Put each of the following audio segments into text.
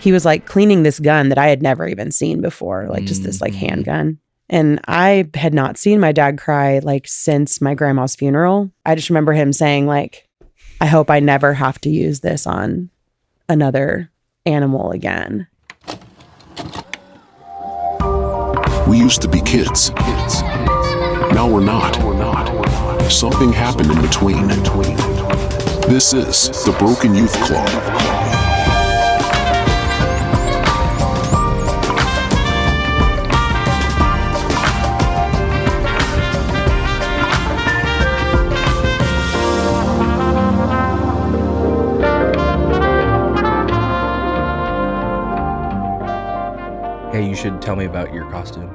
he was like cleaning this gun that I had never even seen before, like just this like handgun. And I had not seen my dad cry like since my grandma's funeral. I just remember him saying like, I hope I never have to use this on another animal again. We used to be kids. Now we're not. Something happened in between. This is the Broken Youth Club. Hey, you should tell me about your costume.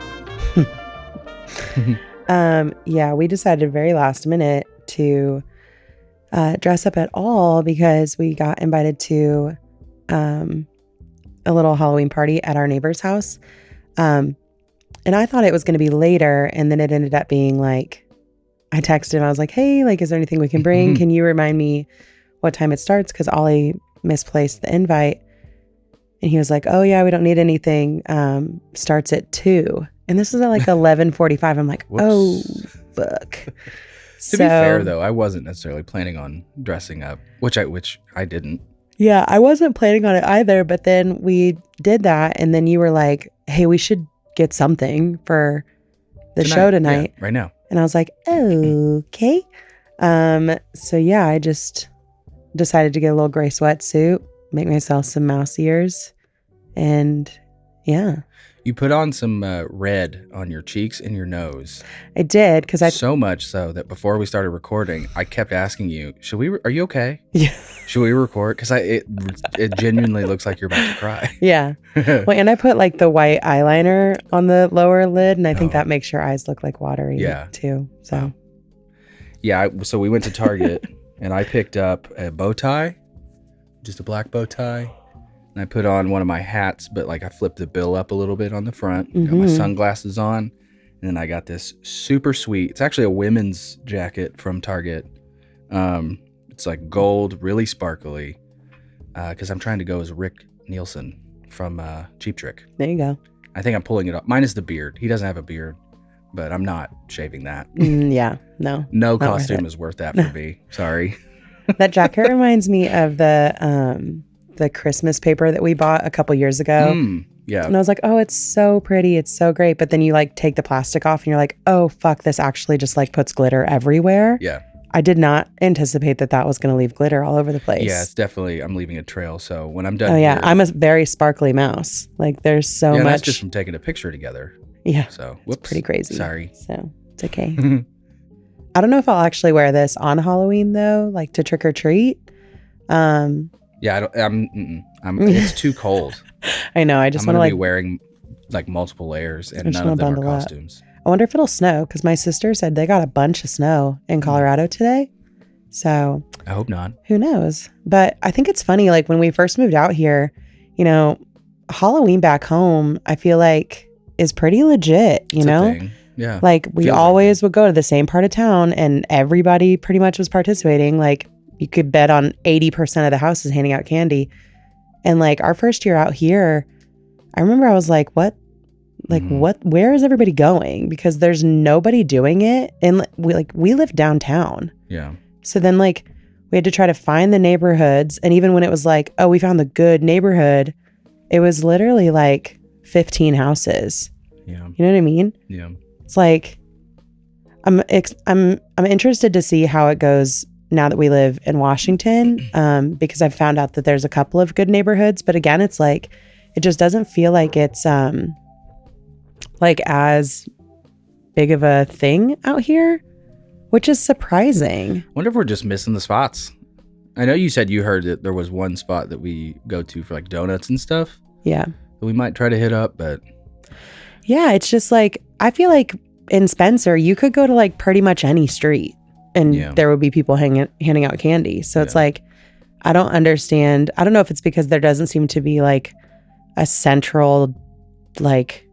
Yeah, we decided very last minute to dress up at all because we got invited to a little Halloween party at our neighbor's house. And I thought it was going to be later, and then it ended up being like, I texted him, I was like, hey, like, is there anything we can bring? Can you remind me what time it starts? Because Ollie misplaced the invite. And he was like, oh yeah, we don't need anything. Starts at 2. And this is at like 11:45. I'm like, oh, fuck. To be fair though, I wasn't necessarily planning on dressing up, which I didn't. Yeah, I wasn't planning on it either. But then we did that. And then you were like, hey, we should get something for the show tonight. Yeah, right now. And I was like, okay. So yeah, I just decided to get a little gray sweatsuit, make myself some mouse ears, and yeah. You put on some red on your cheeks and your nose. I did, because so much so that before we started recording, I kept asking you, are you okay? Yeah. Should we record? Because it genuinely looks like you're about to cry. Yeah. Well, and I put like the white eyeliner on the lower lid, and I think that makes your eyes look like watery too. So yeah, so we went to Target and I picked up a bow tie, just a black bow tie. And I put on one of my hats, but like I flipped the bill up a little bit on the front. Got my sunglasses on. And then I got this super sweet, it's actually a women's jacket from Target. It's like gold, really sparkly. Because I'm trying to go as Rick Nielsen from Cheap Trick. There you go. I think I'm pulling it off. Mine is the beard. He doesn't have a beard, but I'm not shaving that. Yeah, no. No costume is worth that for me. Sorry. That jacket reminds me of the Christmas paper that we bought a couple years ago. Yeah. And I was like, oh, it's so pretty. It's so great. But then you like take the plastic off and you're like, oh, fuck, this actually just like puts glitter everywhere. Yeah. I did not anticipate that was going to leave glitter all over the place. Yeah, it's definitely, I'm leaving a trail. So when I'm done. Oh, yeah. I'm a very sparkly mouse. Like there's so much. That's just from taking a picture together. Yeah. So whoops. It's pretty crazy. Sorry. So it's okay. I don't know if I'll actually wear this on Halloween though, like to trick or treat. Yeah, it's too cold. I know. I just want to be wearing like multiple layers, and none of them are costumes. I wonder if it'll snow, because my sister said they got a bunch of snow in Colorado today. So I hope not. Who knows? But I think it's funny. Like when we first moved out here, Halloween back home, I feel like is pretty legit. You know, thing. Yeah. Like we always would go to the same part of town, and everybody pretty much was participating. Like. You could bet on 80% of the houses handing out candy. And like our first year out here, I remember I was like, what? Like where is everybody going? Because there's nobody doing it. And we live downtown. Yeah. So then like we had to try to find the neighborhoods. And even when it was like, oh, we found the good neighborhood, it was literally like 15 houses. Yeah. You know what I mean? Yeah. It's like, I'm interested to see how it goes now that we live in Washington, because I've found out that there's a couple of good neighborhoods, but again, it's like, it just doesn't feel like it's like as big of a thing out here, which is surprising. Wonder if we're just missing the spots. I know you said you heard that there was one spot that we go to for like donuts and stuff. Yeah. That we might try to hit up, but yeah, it's just like, I feel like in Spencer, you could go to like pretty much any street. And there would be people handing out candy. So it's like, I don't understand. I don't know if it's because there doesn't seem to be like a central like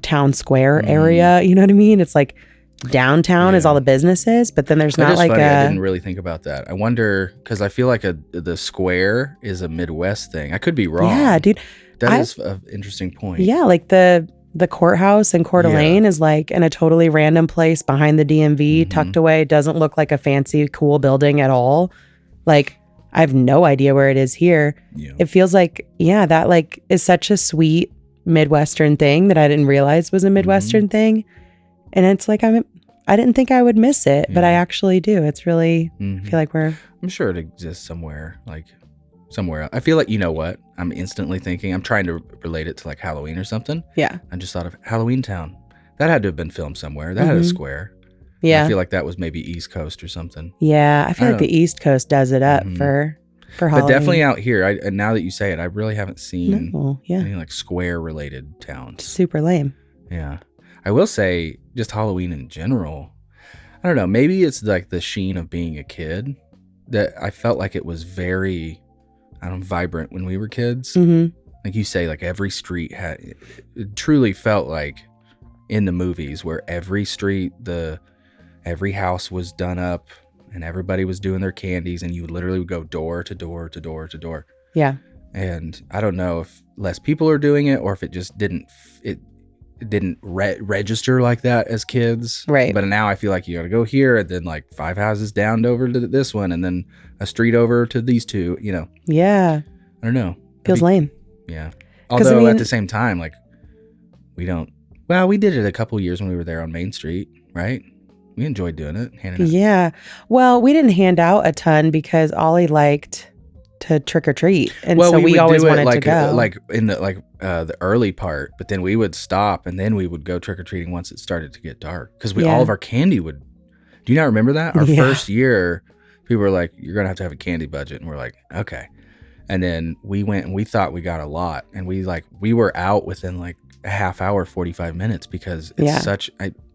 town square area. You know what I mean? It's like downtown is all the businesses, but then the's That not is like funny. I a didn't really think about that. I wonder, because I feel like the square is a Midwest thing. I could be wrong. yeah, dude. That is an interesting point. Yeah, like the courthouse in Coeur d'Alene is like in a totally random place behind the DMV, tucked away. Doesn't look like a fancy, cool building at all. Like, I have no idea where it is here. Yeah. It feels like, that like is such a sweet Midwestern thing that I didn't realize was a Midwestern thing. And it's like, I didn't think I would miss it, but I actually do. It's really, I feel like I'm sure it exists somewhere, like somewhere. I feel like, you know what? I'm instantly thinking, I'm trying to relate it to like Halloween or something. Yeah. I just thought of Halloween Town. That had to have been filmed somewhere. That had a square. Yeah. I feel like that was maybe East Coast or something. Yeah. I feel like the East Coast does it up for Halloween. But definitely out here, and now that you say it, I really haven't seen yeah. any like square related towns. Super lame. Yeah. I will say just Halloween in general. I don't know. Maybe it's like the sheen of being a kid that I felt like it was very, vibrant when we were kids. Mm-hmm. Like you say, like every street it truly felt like in the movies where every street, every house was done up and everybody was doing their candies and you literally would go door to door to door to door. Yeah. And I don't know if less people are doing it or if it just didn't register like that as kids. Right. But now I feel like you got to go here and then like 5 houses down over to this one and then a street over to these two, Yeah. I don't know. Feels lame. Yeah. Although at the same time, like we did it a couple years when we were there on Main Street, right? We enjoyed doing it. Handing out. Yeah. Well, we didn't hand out a ton because Ollie liked to trick or treat, and so we always wanted to go. Like in the early part, but then we would stop and then we would go trick or treating once it started to get dark because all of our candy would. Do you not remember that? Our first year, people were like, "You're gonna have to have a candy budget," and we're like, "Okay." And then we went and we thought we got a lot, and we were out within like a half hour, 45 minutes because it's such.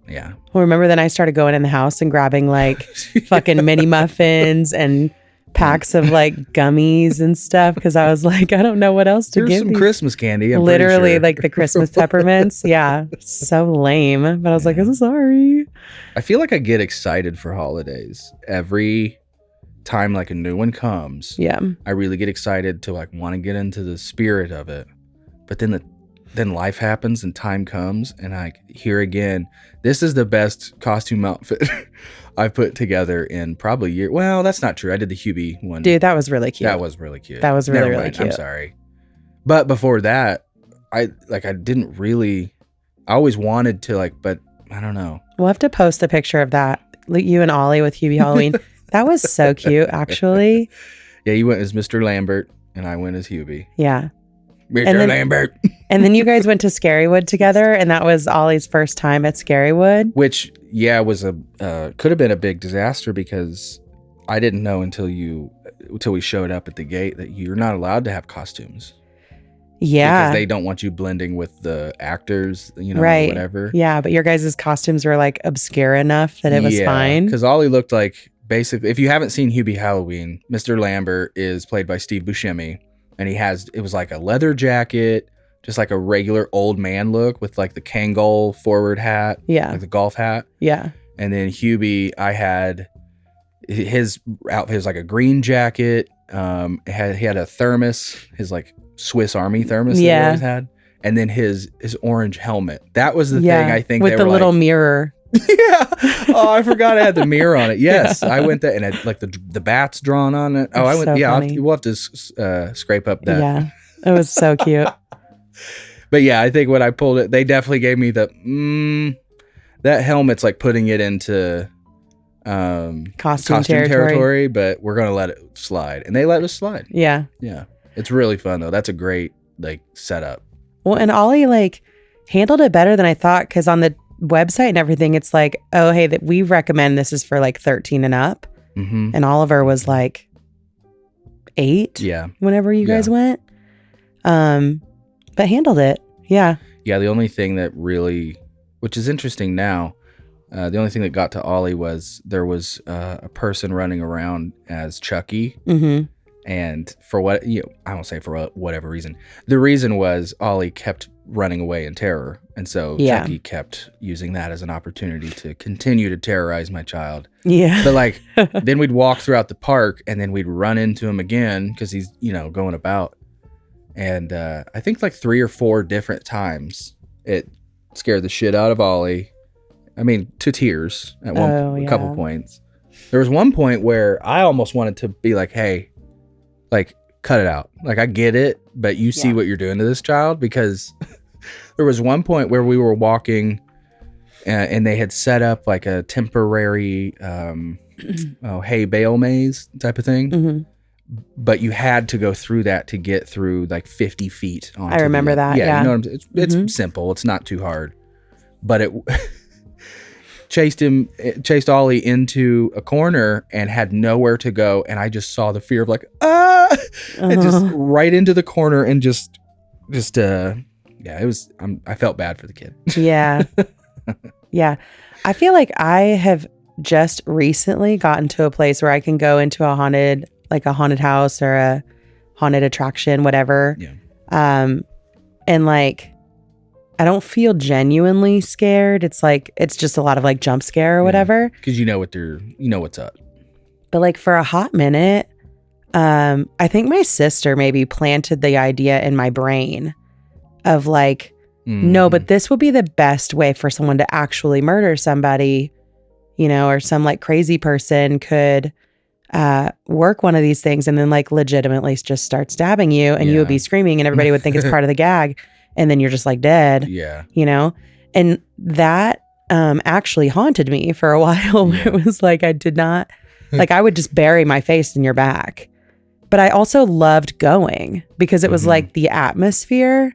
Yeah. Well, remember then I started going in the house and grabbing like fucking mini muffins and packs of like gummies and stuff because I was like, I don't know what else to Here's give some these. Christmas candy. I'm literally sure. like the Christmas peppermints. Yeah. So lame. But I was like, I'm sorry. I feel like I get excited for holidays every time like a new one comes. Yeah. I really get excited to like want to get into the spirit of it. But then life happens and time comes and I hear again, this is the best costume outfit I've put together in probably a year. Well, that's not true. I did the Hubie one. Dude, that was really cute. That was really cute. That was really, Never really mind. cute. I'm sorry. But before that, I didn't really, I always wanted to like, but I don't know. We'll have to post a picture of that. You and Ollie with Hubie Halloween. That was so cute, actually. Yeah, you went as Mr. Lambert and I went as Hubie. Yeah. Mr. Lambert. And then you guys went to Scarywood together, and that was Ollie's first time at Scarywood. Which, was could have been a big disaster because I didn't know until we showed up at the gate that you're not allowed to have costumes. Yeah. Because they don't want you blending with the actors, right. or whatever. Yeah, but your guys' costumes were like obscure enough that it was fine. Because Ollie looked like, basically, if you haven't seen Hubie Halloween, Mr. Lambert is played by Steve Buscemi. And it was like a leather jacket, just like a regular old man look with like the Kangol forward hat. Yeah. Like the golf hat. Yeah. And then Hubie, I had his outfit was like a green jacket. He had a thermos, his like Swiss Army thermos that he always had. And then his orange helmet. That was the thing I think with the little mirror. Yeah. Oh, I forgot I had the mirror on it. Yes, I went there and had like the bats drawn on it. Oh, I went. So yeah, funny. we'll have to scrape up that. Yeah, it was so cute. But yeah, I think when I pulled it, they definitely gave me the that helmet's like putting it into costume territory. But we're gonna let it slide, and they let us slide. Yeah, yeah, it's really fun though. That's a great like setup. Well, and Ollie like handled it better than I thought because on the website and everything, it's like, oh, hey, that we recommend this is for like 13 and up. Mm-hmm. And Oliver was like 8. Yeah. Whenever you guys went. But handled it. Yeah. Yeah. The only thing that really, which is interesting now, the only thing that got to Ollie was there was a person running around as Chucky. Mm-hmm. And for what, I won't say for whatever reason. The reason was Ollie kept running away in terror. And so Yeah. Chucky kept using that as an opportunity to continue to terrorize my child. Yeah. But like, then we'd walk throughout the park and then we'd run into him again because he's, going about. And I think like 3 or 4 different times it scared the shit out of Ollie. I mean, to tears at a couple points. There was one point where I almost wanted to be like, hey, like, cut it out. Like, I get it, but you see what you're doing to this child, because there was one point where we were walking and they had set up like a temporary hay bale maze type of thing. Mm-hmm. But you had to go through that to get through like 50 feet. I remember that. Yeah. You know what I'm saying? It's simple. It's not too hard. But it chased Ollie into a corner and had nowhere to go. And I just saw the fear of like, and just right into the corner and it was, I felt bad for the kid. Yeah. Yeah. I feel like I have just recently gotten to a place where I can go into a haunted house or a haunted attraction, whatever. Yeah. And like, I don't feel genuinely scared. It's like, it's just a lot of like jump scare or whatever. Because you know what's up. But like for a hot minute, I think my sister maybe planted the idea in my brain of like, no, but this would be the best way for someone to actually murder somebody, or some like crazy person could work one of these things and then like legitimately just start stabbing you, and you would be screaming and everybody would think it's part of the gag, and then you're just like dead. Yeah. And that actually haunted me for a while. Where it was like I did not like I would just bury my face in your back. But I also loved going because it was like the atmosphere.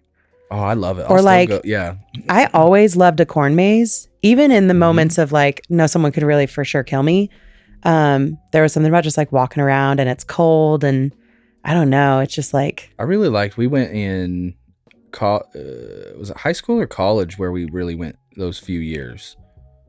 Oh, I love it. Or like, yeah. I always loved a corn maze, even in the moments of like, no, someone could really for sure kill me. There was something about just like walking around and it's cold and I don't know. It's just like. I really liked, we went in, was it high school or college where we really went those few years?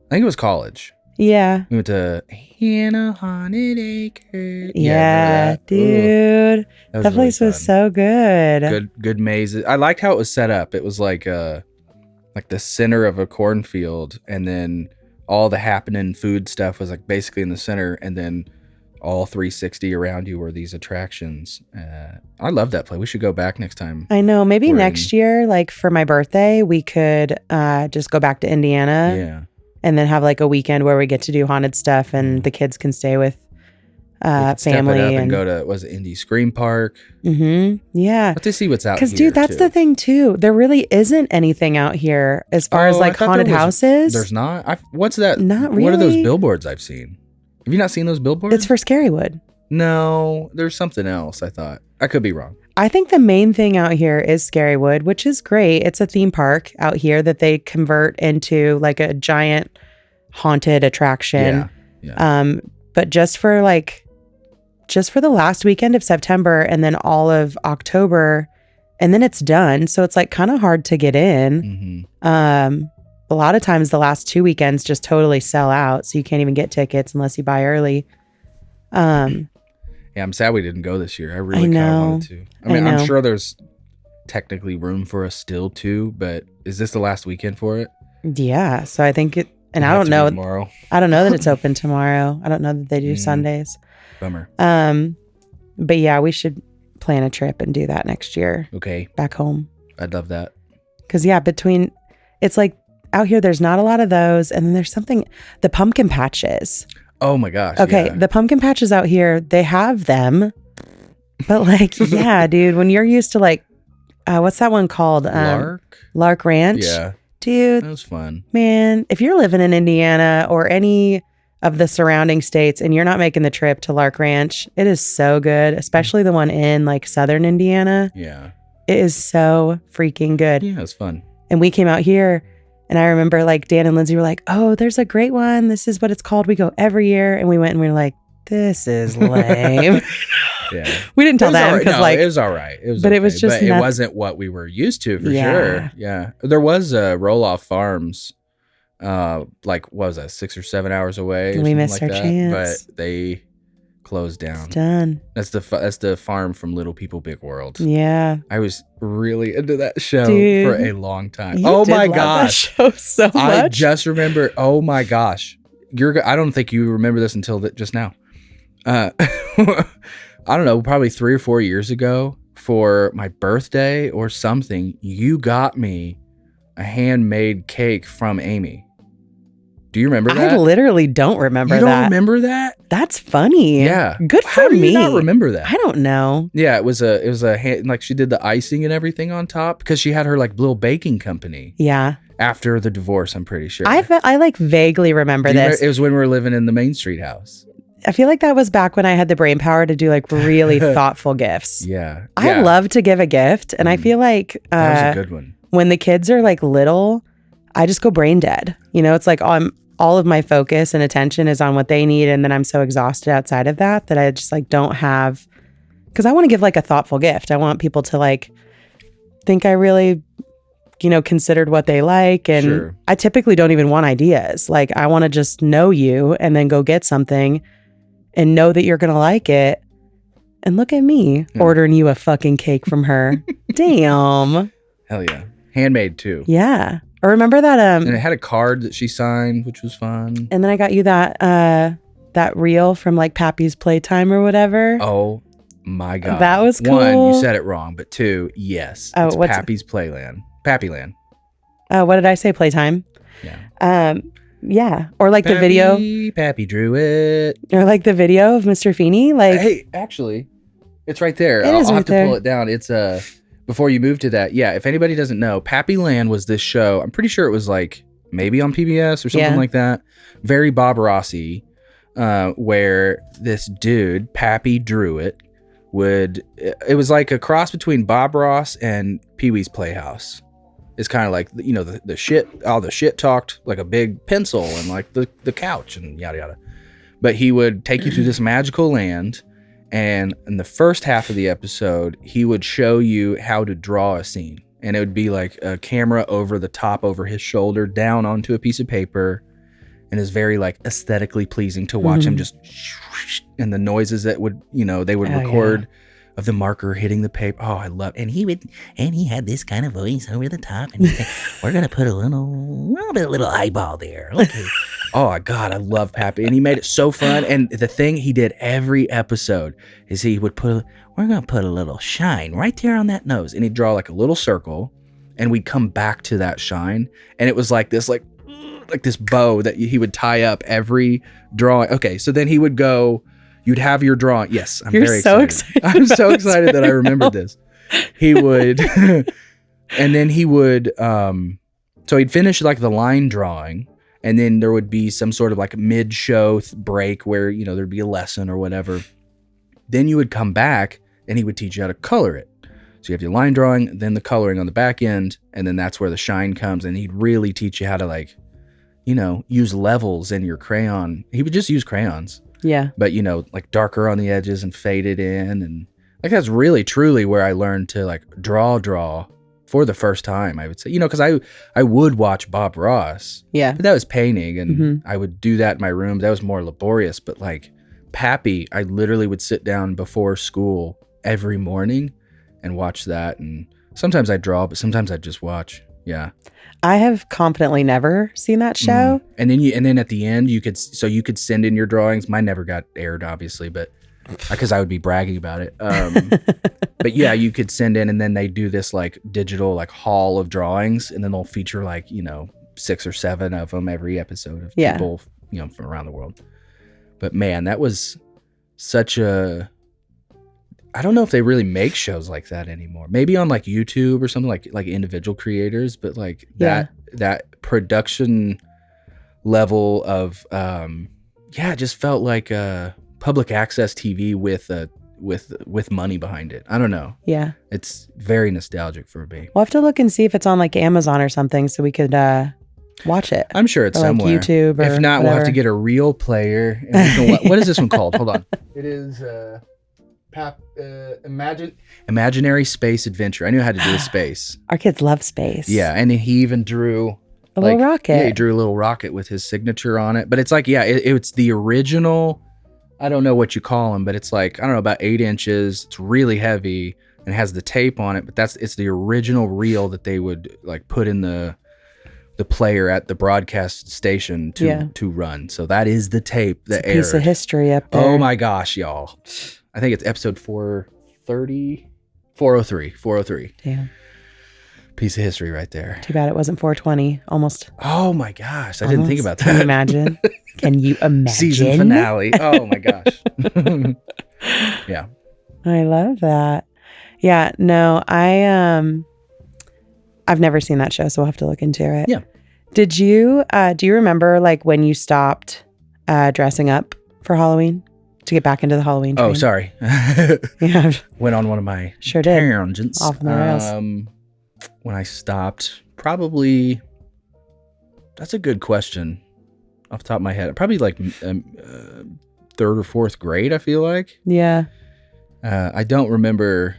I think it was college. Yeah. We went to Hannah Haunted Acre. Yeah, dude. That place was so good. Good mazes. I liked how it was set up. It was like the center of a cornfield, and then all the happening food stuff was like basically in the center, and then all 360 around you were these attractions. I love that place. We should go back next time. I know. Maybe next year, like for my birthday, we could just go back to Indiana. Yeah. And then have like a weekend where we get to do haunted stuff and the kids can stay with family. Step it up and go to, was it Indy Scream Park? Mm-hmm. Yeah. But to see what's out here. Because, dude, that's the thing, too. There really isn't anything out here as far as like haunted houses. There's not? What's that? Not really. What are those billboards I've seen? Have you not seen those billboards? It's for Scarywood. No, there's something else, I thought. I could be wrong. I think the main thing out here is Scarywood, which is great. It's a theme park out here that they convert into like a giant haunted attraction. Yeah. But just for the last weekend of September and then all of October, and then it's done. So it's like kind of hard to get in. Mm-hmm. A lot of times the last 2 weekends just totally sell out. So you can't even get tickets unless you buy early. Yeah, I'm sad we didn't go this year. I really kind of wanted to. I mean, I'm sure there's technically room for us still too, but is this the last weekend for it? Yeah. So I think it, and I don't know. Tomorrow. I don't know that it's open tomorrow. I don't know that they do Sundays. Bummer. But yeah, we should plan a trip and do that next year. Okay. Back home. I'd love that. Because yeah, it's like out here, there's not a lot of those. And then there's the pumpkin patches. Oh my gosh. Okay. Yeah. The pumpkin patches out here, they have them. But like, yeah, dude, when you're used to like, what's that one called? Lark Ranch. Yeah. Dude. That was fun. Man, if you're living in Indiana or any of the surrounding states and you're not making the trip to Lark Ranch, it is so good, especially the one in like southern Indiana. Yeah. It is so freaking good. Yeah, it was fun. And we came out here and I remember like Dan and Lindsay were like, oh, there's a great one. This is what it's called. We go every year. And we went and we were like, this is lame. Yeah. We didn't tell them because like it was all right. It was but okay. it was just it wasn't what we were used to for sure. Yeah. There was Roll-Off Farms, like what was that, 6 or 7 hours away? We missed like our that. chance. But they closed down. It's done. That's the farm from Little People Big World. Yeah. I was really into that show Dude, for a long time. You Oh did my love gosh. that show so much. I just remember, oh my gosh. I don't think you remember this until just now. I don't know, probably 3 or 4 years ago for my birthday or something, you got me a handmade cake from Amy. Do you remember that? I literally don't remember that. You don't remember that? That's funny. Yeah. Good for How do me. you not remember that? I don't know. Yeah, it was a hand, like she did the icing and everything on top because she had her like little baking company. Yeah. After the divorce, I'm pretty sure. I like vaguely remember this. It was when we were living in the Main Street house. I feel like that was back when I had the brain power to do like really thoughtful gifts. Yeah. I love to give a gift, and I feel like that was a good one. When the kids are like little, I just go brain dead. You know, it's like all of my focus and attention is on what they need, and then I'm so exhausted outside of that I just like don't have, because I want to give like a thoughtful gift. I want people to like think I really, you know, considered what they like, and Sure. I typically don't even want ideas. Like I want to just know you and then go get something and know that you're gonna like it. And look at me ordering you a fucking cake from her. Damn. Hell yeah. Handmade too. Yeah. Or remember that And it had a card that she signed, which was fun. and then I got you that reel from like Pappy's Playtime or whatever. Oh my God. That was cool. 1, you said it wrong, but 2, yes. Oh, it's what's- Pappy's Playland. Pappyland. What did I say? Playtime. Yeah. Yeah. Or like the video, Pappy drew it. or like the video of Mr. Feeney. Like, Hey, actually, it's right there. It I'll is have right to there. pull it down. It's before you move to that. Yeah, if anybody doesn't know, Pappyland was this show. I'm pretty sure it was like maybe on PBS or something Yeah. like that. Very Bob Rossi, where this dude, Pappy drew it, it was like a cross between Bob Ross and Pee-wee's Playhouse. It's kind of like, you know, all the shit talked like a big pencil and like the couch and yada yada. But he would take you through this magical land, and in the first half of the episode, he would show you how to draw a scene. And it would be like a camera over the top, over his shoulder, down onto a piece of paper, and is very like aesthetically pleasing to watch him just, and the noises that would, you know, they would record of the marker hitting the paper. Oh, I love it. And he had this kind of voice over the top, and he'd say, we're gonna put a little eyeball there. Okay. Oh my God, I love Pappy. And he made it so fun. And the thing he did every episode is he would we're gonna put a little shine right there on that nose. And he'd draw like a little circle, and we'd come back to that shine. And it was like this, like this bow that he would tie up every drawing. Okay, so then he would go, you'd have your drawing. Yes, I'm You're very so excited. excited I'm so about excited this that I right remembered now. this. He would, and then he would, so he'd finish like the line drawing, and then there would be some sort of like mid-show break where, you know, there'd be a lesson or whatever. Then you would come back and he would teach you how to color it. So you have your line drawing, then the coloring on the back end, and then that's where the shine comes. And he'd really teach you how to, like, you know, use levels in your crayon. He would just use crayons, yeah. but, you know, like darker on the edges and fade it in. And like, that's really truly where I learned to like draw for the first time, I would say, you know, because I would watch Bob Ross, Yeah. but that was painting, and Mhm. I would do that in my room. That was more laborious. But like Pappy, I literally would sit down before school every morning and watch that. And sometimes I'd draw, but sometimes I'd just watch. Yeah. I have confidently never seen that show. And then at the end you could send in your drawings. Mine never got aired, obviously, but because I would be bragging about it. But yeah, you could send in, and then they do this like digital like hall of drawings, and then they'll feature like, you know, 6 or 7 of them every episode of Yeah. people, you know, from around the world. But man, that was such a, I don't know if they really make shows like that anymore. Maybe on like YouTube or something, like individual creators, but like that production level of it just felt like public access TV with money behind it. I don't know. Yeah. It's very nostalgic for me. We'll have to look and see if it's on like Amazon or something so we could watch it. I'm sure it's Or, like, somewhere. YouTube or if not, we'll have to whatever. get a real player. And we can what is this one called? Hold on. It is Imaginary Space Adventure. I knew I had to do with space. Our kids love space. Yeah, and he even drew A little rocket. Yeah, he drew a little rocket with his signature on it. But it's like, it's the original I don't know what you call them, but it's like, I don't know, about 8 inches. It's really heavy and has the tape on it, but it's the original reel that they would like put in the player at the broadcast station to run. So that is the tape that aired. Piece of history up there. Oh my gosh, y'all. I think it's episode 403. Damn. Piece of history right there. Too bad it wasn't 420. Almost. Oh my gosh. I didn't think about that. Can you imagine? Can you imagine? Season finale. Oh my gosh. Yeah. I love that. Yeah, no, I've never seen that show, so we'll have to look into it. Yeah. Did you do you remember like when you stopped dressing up for Halloween to get back into the Halloween train? Oh, sorry. Yeah. Went on one of my Sure did. tangents. Off the rails. When I stopped, probably, that's a good question off the top of my head. Probably like 3rd or 4th grade, I feel like. Yeah. I don't remember,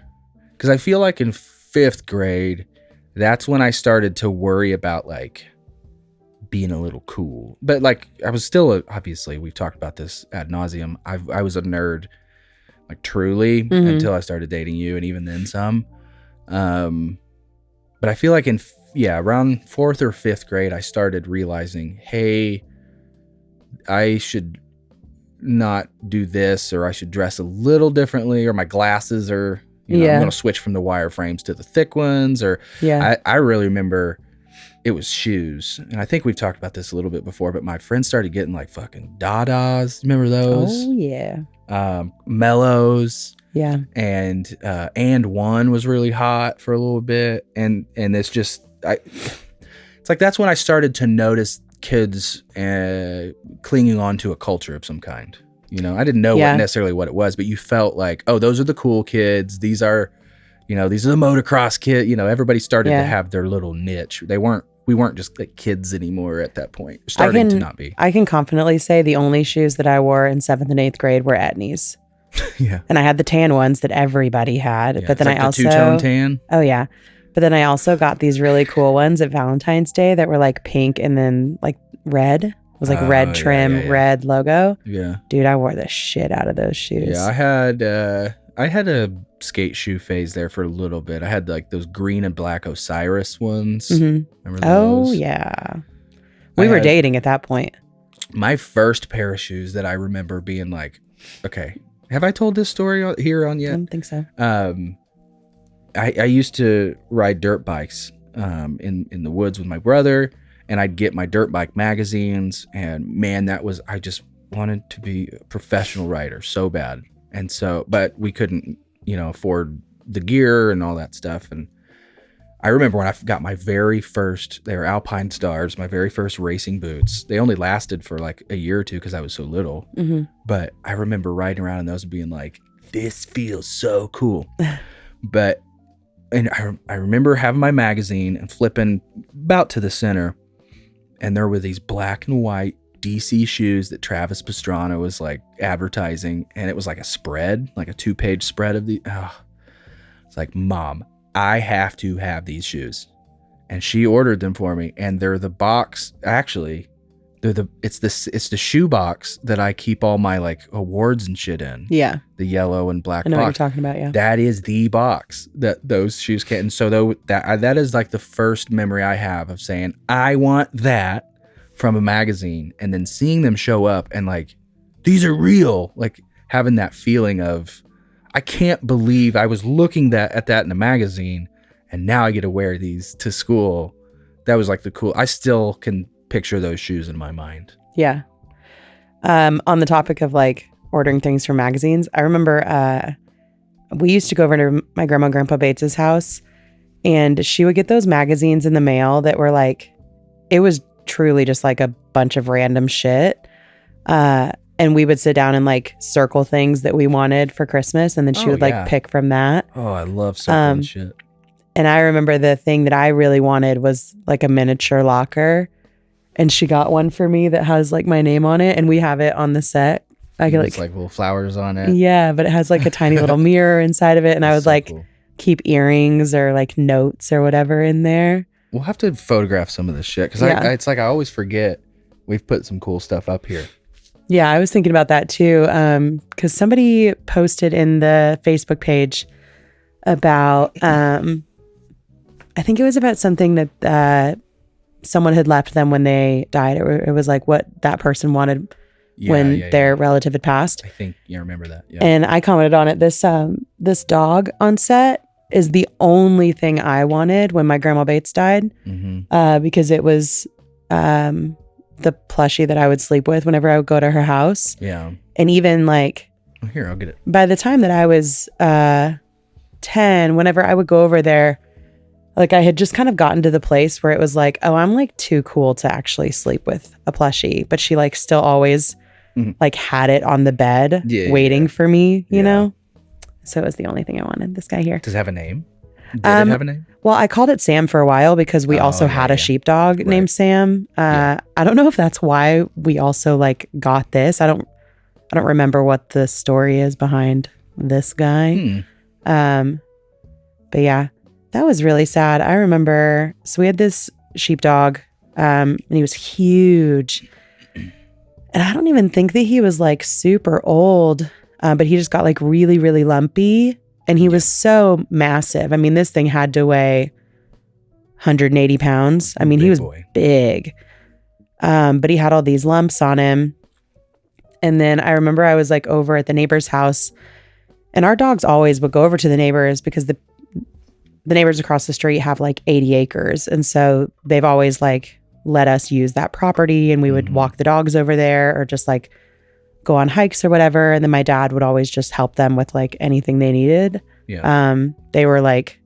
because I feel like in 5th grade, that's when I started to worry about like being a little cool. But like I was still, obviously, we've talked about this ad nauseum. I was a nerd, like truly, until I started dating you, and even then some. But I feel like around 4th or 5th grade, I started realizing, hey, I should not do this, or I should dress a little differently, or my glasses are, I'm going to switch from the wire frames to the thick ones, or I really remember it was shoes. And I think we've talked about this a little bit before, but my friends started getting like fucking Dadas. Remember those? Oh, yeah. Mellows. Yeah. And one was really hot for a little bit. And it's just, it's like, that's when I started to notice kids clinging on to a culture of some kind. I didn't know necessarily what it was, but you felt like, oh, those are the cool kids. These are the motocross kids. Everybody started to have their little niche. We weren't just like kids anymore at that point. Starting to not be. I can confidently say the only shoes that I wore in 7th and 8th grade were Etnies. Yeah. And I had the tan ones that everybody had. Yeah, but then like I also the 2-tone tan. Oh yeah. But then I also got these really cool ones at Valentine's Day that were like pink and then like red. It was like red trim, red logo. Yeah. Dude, I wore the shit out of those shoes. Yeah, I had a skate shoe phase there for a little bit. I had like those green and black Osiris ones. Remember those? Oh yeah. We were dating at that point. My first pair of shoes that I remember being like, okay, have I told this story here on yet? I don't think so. I used to ride dirt bikes in the woods with my brother, and I'd get my dirt bike magazines, and man, I just wanted to be a professional rider so bad. And so, but we couldn't, afford the gear and all that stuff. And I remember when I got my very first, they were Alpine Stars, my very first racing boots. They only lasted for like a year or two because I was so little. But I remember riding around in those and being like, this feels so cool. And I remember having my magazine and flipping about to the center, and there were these black and white DC shoes that Travis Pastrana was like advertising, and it was like a spread, like a 2-page spread of it's like, Mom, I have to have these shoes. And she ordered them for me, and they're the box, actually, it's the shoe box that I keep all my like awards and shit in. Yeah. The yellow and black box. I know what you're talking about, yeah. That is the box that those shoes can. And so that is like the first memory I have of saying, I want that from a magazine, and then seeing them show up and like, these are real, like having that feeling of, I can't believe I was looking at that in a magazine, and now I get to wear these to school. That was like I still can picture those shoes in my mind. Yeah. On the topic of like ordering things from magazines, I remember we used to go over to my grandma and grandpa Bates's house, and she would get those magazines in the mail that were like, it was truly just like a bunch of random shit. And we would sit down and like circle things that we wanted for Christmas, and then she would like pick from that. Oh, I love circling shit. And I remember the thing that I really wanted was like a miniature locker, and she got one for me that has like my name on it, and we have it on the set. I could like little flowers on it. Yeah, but it has like a tiny little mirror inside of it, and I would so like keep earrings or like notes or whatever in there. We'll have to photograph some of this shit because it's like I always forget we've put some cool stuff up here. Yeah, I was thinking about that too. Because somebody posted in the Facebook page about, I think it was about something that someone had left them when they died. It was like what that person wanted when their relative had passed. I think you remember that. Yeah. And I commented on it. This dog on set is the only thing I wanted when my grandma Bates died, because it was the plushie that I would sleep with whenever I would go to her house. Yeah. And even like, here, I'll get it. By the time that I was 10, whenever I would go over there, like I had just kind of gotten to the place where it was like, oh, I'm like too cool to actually sleep with a plushie. But she like still always like had it on the bed waiting for me, you know? So it was the only thing I wanted. This guy here. Does it have a name? Did it have a name? Well, I called it Sam for a while because we also had a sheepdog named Sam. I don't know if that's why we also like got this. I don't remember what the story is behind this guy. But yeah, that was really sad. I remember, so we had this sheepdog, and he was huge. And I don't even think that he was like super old, but he just got like really, really lumpy. And he was so massive. I mean, this thing had to weigh 180 pounds. I mean, he was big. But he had all these lumps on him. And then I remember I was like over at the neighbor's house, and our dogs always would go over to the neighbors because the neighbors across the street have like 80 acres. And so they've always like let us use that property, and we would walk the dogs over there or just like go on hikes or whatever. And then my dad would always just help them with like anything they needed. Yeah. They were like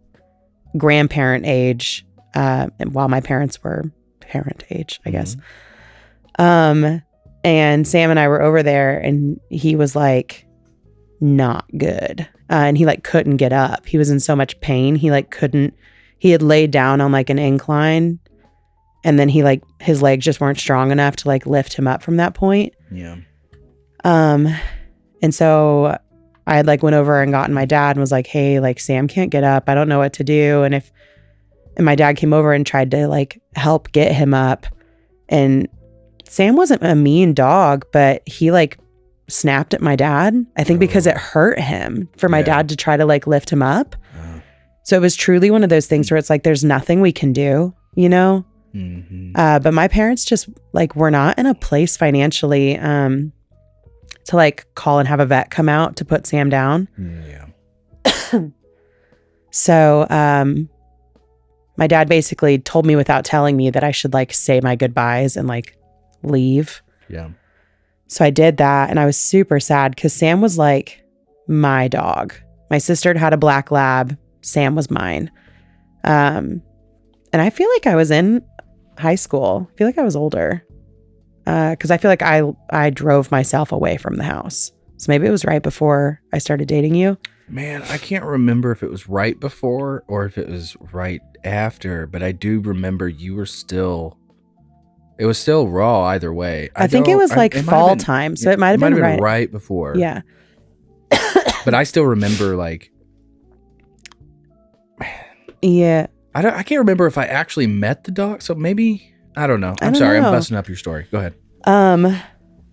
grandparent age, and while my parents were parent age, I guess. And Sam and I were over there, and he was like not good. And he like couldn't get up. He was in so much pain. He had laid down on like an incline, and then his legs just weren't strong enough to like lift him up from that point. Yeah. And so I had like went over and gotten my dad and was like, hey, like Sam can't get up. I don't know what to do. And my dad came over and tried to like help get him up. And Sam wasn't a mean dog, but he like snapped at my dad, I think because it hurt him for my dad to try to like lift him up. So it was truly one of those things where it's like, there's nothing we can do, you know? But my parents just like were not in a place financially, to like call and have a vet come out to put Sam down. So, my dad basically told me without telling me that I should like say my goodbyes and like leave. Yeah. So I did that, and I was super sad because Sam was like my dog. My sister had a black lab. Sam was mine. And I feel like I was in high school. I feel like I was older. Because I feel like I drove myself away from the house. So maybe it was right before I started dating you. Man, I can't remember if it was right before or if it was right after, but I do remember you were still... It was still raw either way. I think it was like fall time, so it might have been right before. Yeah. But I still remember like... Yeah. I can't remember if I actually met the dog, so maybe... I don't know. I'm sorry. I'm busting up your story. Go ahead.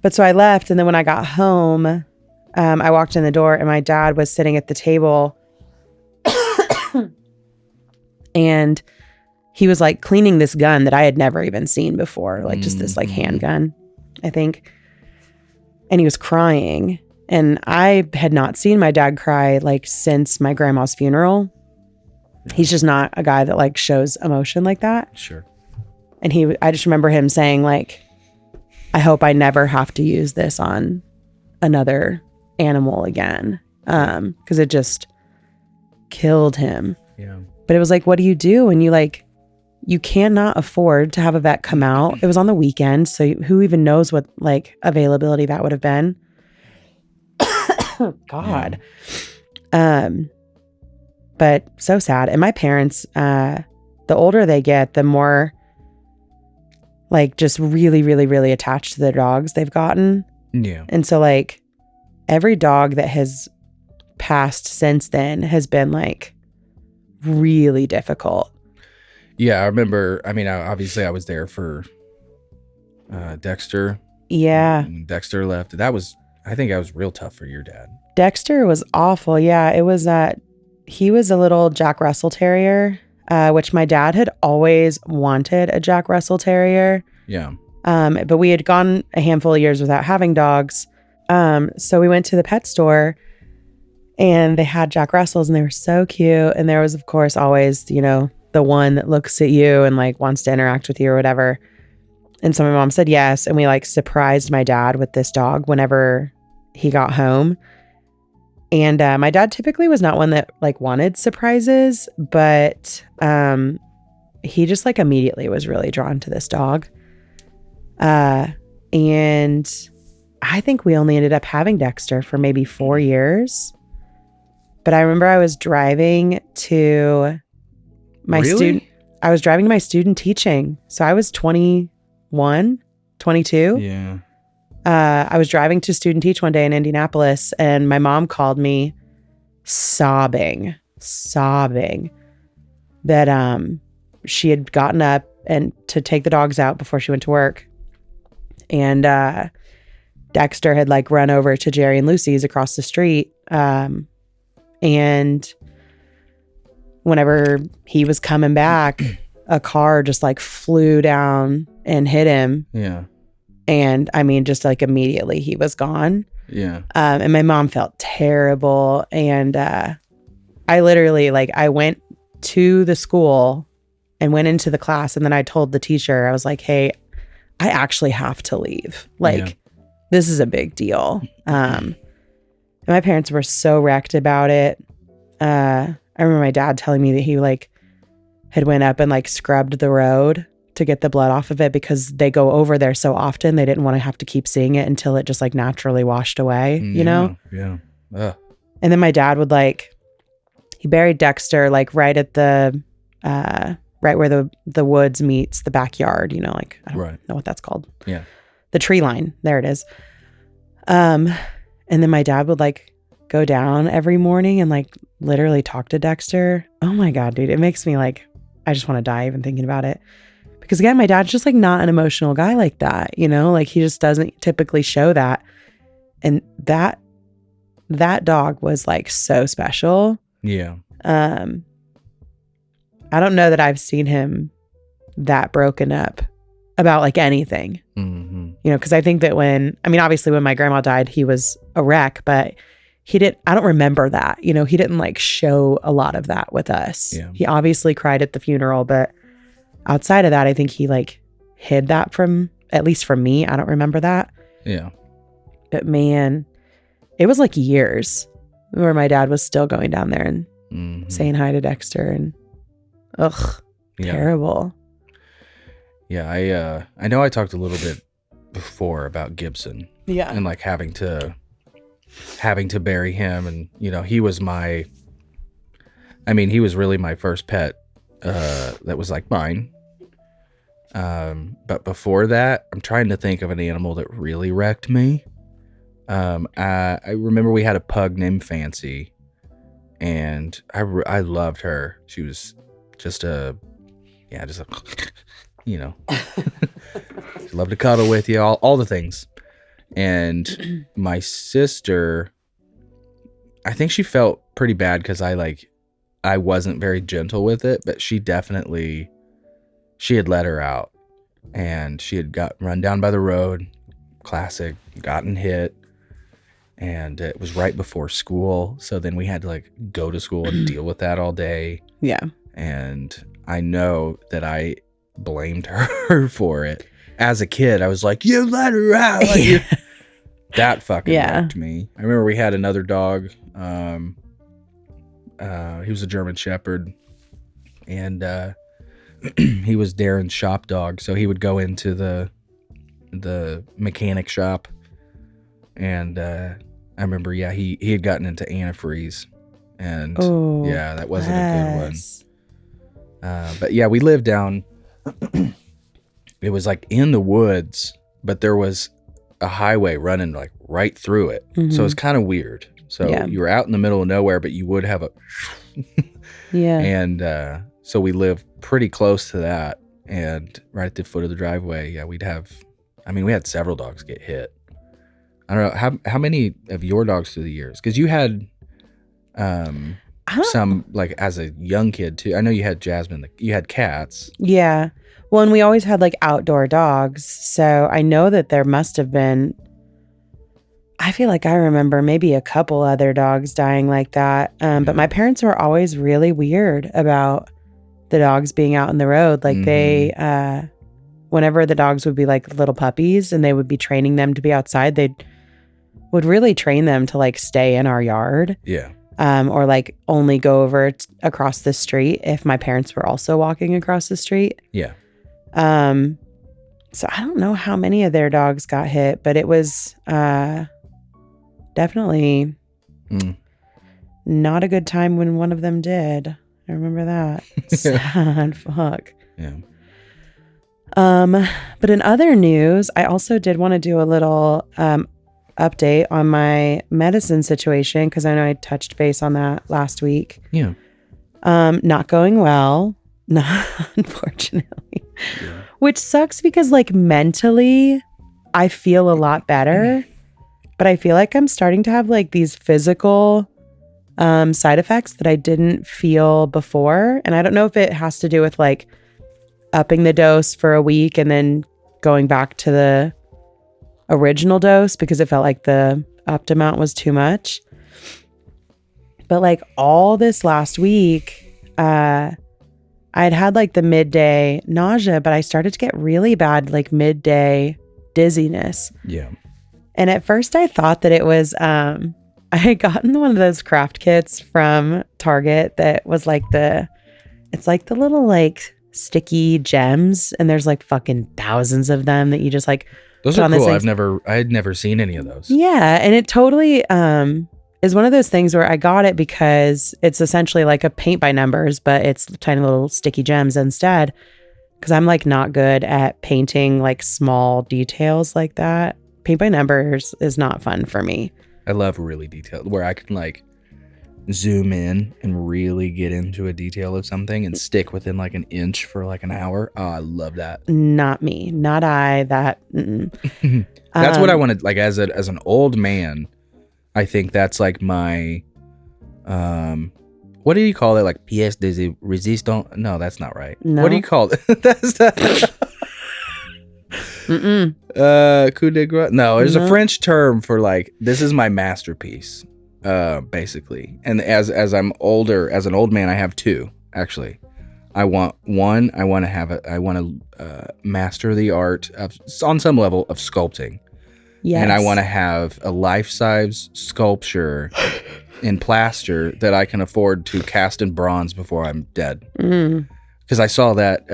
But so I left, and then when I got home, I walked in the door, and my dad was sitting at the table, and he was like cleaning this gun that I had never even seen before, like just this like handgun, I think. And he was crying, and I had not seen my dad cry like since my grandma's funeral. He's just not a guy that like shows emotion like that. Sure. And I just remember him saying like, I hope I never have to use this on another animal again. Cause it just killed him. Yeah. But it was like, what do you do when you cannot afford to have a vet come out? It was on the weekend. So who even knows what like availability that would have been? God. Yeah. But so sad. And my parents, the older they get, the more like just really, really, really attached to their dogs they've gotten. Yeah. And so like every dog that has passed since then has been like really difficult. Yeah, I remember. I mean, obviously I was there for Dexter, Yeah. When Dexter left, I think that was real tough for your dad. Dexter was awful. Yeah, it was he was a little Jack Russell Terrier, which my dad had always wanted a Jack Russell Terrier. Yeah. But we had gone a handful of years without having dogs. So we went to the pet store and they had Jack Russells and they were so cute. And there was, of course, always, the one that looks at you and like wants to interact with you or whatever. And so my mom said yes. And we like surprised my dad with this dog whenever he got home. And my dad typically was not one that like wanted surprises, but he just like immediately was really drawn to this dog. And I think we only ended up having Dexter for maybe 4 years. But I remember I was driving to my student teaching. So I was 21, 22. Yeah. I was driving to student teach one day in Indianapolis and my mom called me sobbing that she had gotten up and to take the dogs out before she went to work. And Dexter had like run over to Jerry and Lucy's across the street. And whenever he was coming back, a car just like flew down and hit him. Yeah. And I mean, just like immediately he was gone. Yeah. And my mom felt terrible. And I literally I went to the school and went into the class. And then I told the teacher, I was like, hey, I actually have to leave. This is a big deal. And my parents were so wrecked about it. I remember my dad telling me that he had went up and scrubbed the road to get the blood off of it because they go over there so often. They didn't want to have to keep seeing it until it just naturally washed away, you know? Yeah. Ugh. And then my dad would he buried Dexter right at the, right where the woods meets the backyard, I don't know what that's called. Yeah. The tree line. There it is. And then my dad would go down every morning and literally talk to Dexter. Oh my God, dude. It makes me I just want to die even thinking about it. Because again, my dad's just not an emotional guy like that, he just doesn't typically show that. And that dog was so special. Yeah. I don't know that I've seen him that broken up about anything, because I think that obviously when my grandma died, he was a wreck, but I don't remember that, he didn't show a lot of that with us. Yeah. He obviously cried at the funeral, but outside of that, I think he hid that at least from me. I don't remember that. Yeah. But man, it was years where my dad was still going down there and saying hi to Dexter and terrible. Yeah. I know I talked a little bit before about Gibson. Yeah. And having to bury him. And, he was he was really my first pet that was mine. But before that, I'm trying to think of an animal that really wrecked me. I remember we had a pug named Fancy, and I loved her. She was just a she loved to cuddle with you, all the things. And my sister, I think she felt pretty bad because I wasn't very gentle with it, but she had let her out, and she had got run down by the road, classic, gotten hit, and it was right before school. So then we had to go to school and deal with that all day. Yeah. And I know that I blamed her for it. As a kid, I was like, you let her out. That fucking wrecked me. I remember we had another dog. He was a German Shepherd, and he was Darren's shop dog. So he would go into the mechanic shop, and I remember, he had gotten into antifreeze, and that wasn't a good one. But yeah, we lived down. It was in the woods, but there was a highway running right through it. Mm-hmm. So it's kind of weird. So you were out in the middle of nowhere, but you would have a and so we lived pretty close to that, and right at the foot of the driveway, we'd have I mean, we had several dogs get hit. I don't know how many of your dogs through the years, because you had some like as a young kid too. I know you had Jasmine. You had cats. Yeah. Well, and we always had like outdoor dogs. So I know that there must have been, I feel like I remember maybe a couple other dogs dying like that. But my parents were always really weird about the dogs being out in the road. Like they, whenever the dogs would be like little puppies and they would be training them to be outside, they would really train them to like stay in our yard. Yeah. Or like only go over across the street if my parents were also walking across the street. Yeah. So I don't know how many of their dogs got hit, but it was definitely not a good time when one of them did. I remember that. Sad. Fuck. Yeah. But in other news, I also did want to do a little update on my medicine situation, because I know I touched base on that last week. Yeah. Not going well, not unfortunately. Yeah. Which sucks because like mentally I feel a lot better, but I feel like I'm starting to have like these physical side effects that I didn't feel before. And I don't know if it has to do with like upping the dose for a week and then going back to the original dose because it felt like the upped amount was too much. But like all this last week, I'd had like the midday nausea, but I started to get really bad like midday dizziness. Yeah. And at first I thought that it was, I had gotten one of those craft kits from Target that was like it's like the little like sticky gems, and there's like fucking thousands of them that you just like those are cool. I had never seen any of those. Yeah, and it totally is one of those things where I got it because it's essentially like a paint by numbers, but it's tiny little sticky gems instead, because I'm like not good at painting like small details like that. Paint by numbers is not fun for me. I love really detailed, where I can like zoom in and really get into a detail of something and stick within like an inch for like an hour. Oh, I love that. Not me. Not I. That. That's what I wanted. Like as an old man, I think that's like my, what do you call it? Like pièce de résistance? No, that's not right. No. What do you call it? That's that. Coup de grace. No, there's a French term for like, this is my masterpiece, basically. And as I'm older, as an old man, I have two actually. I want to master the art of, on some level, of sculpting. Yes. And I want to have a life-size sculpture in plaster that I can afford to cast in bronze before I'm dead. Because I saw that.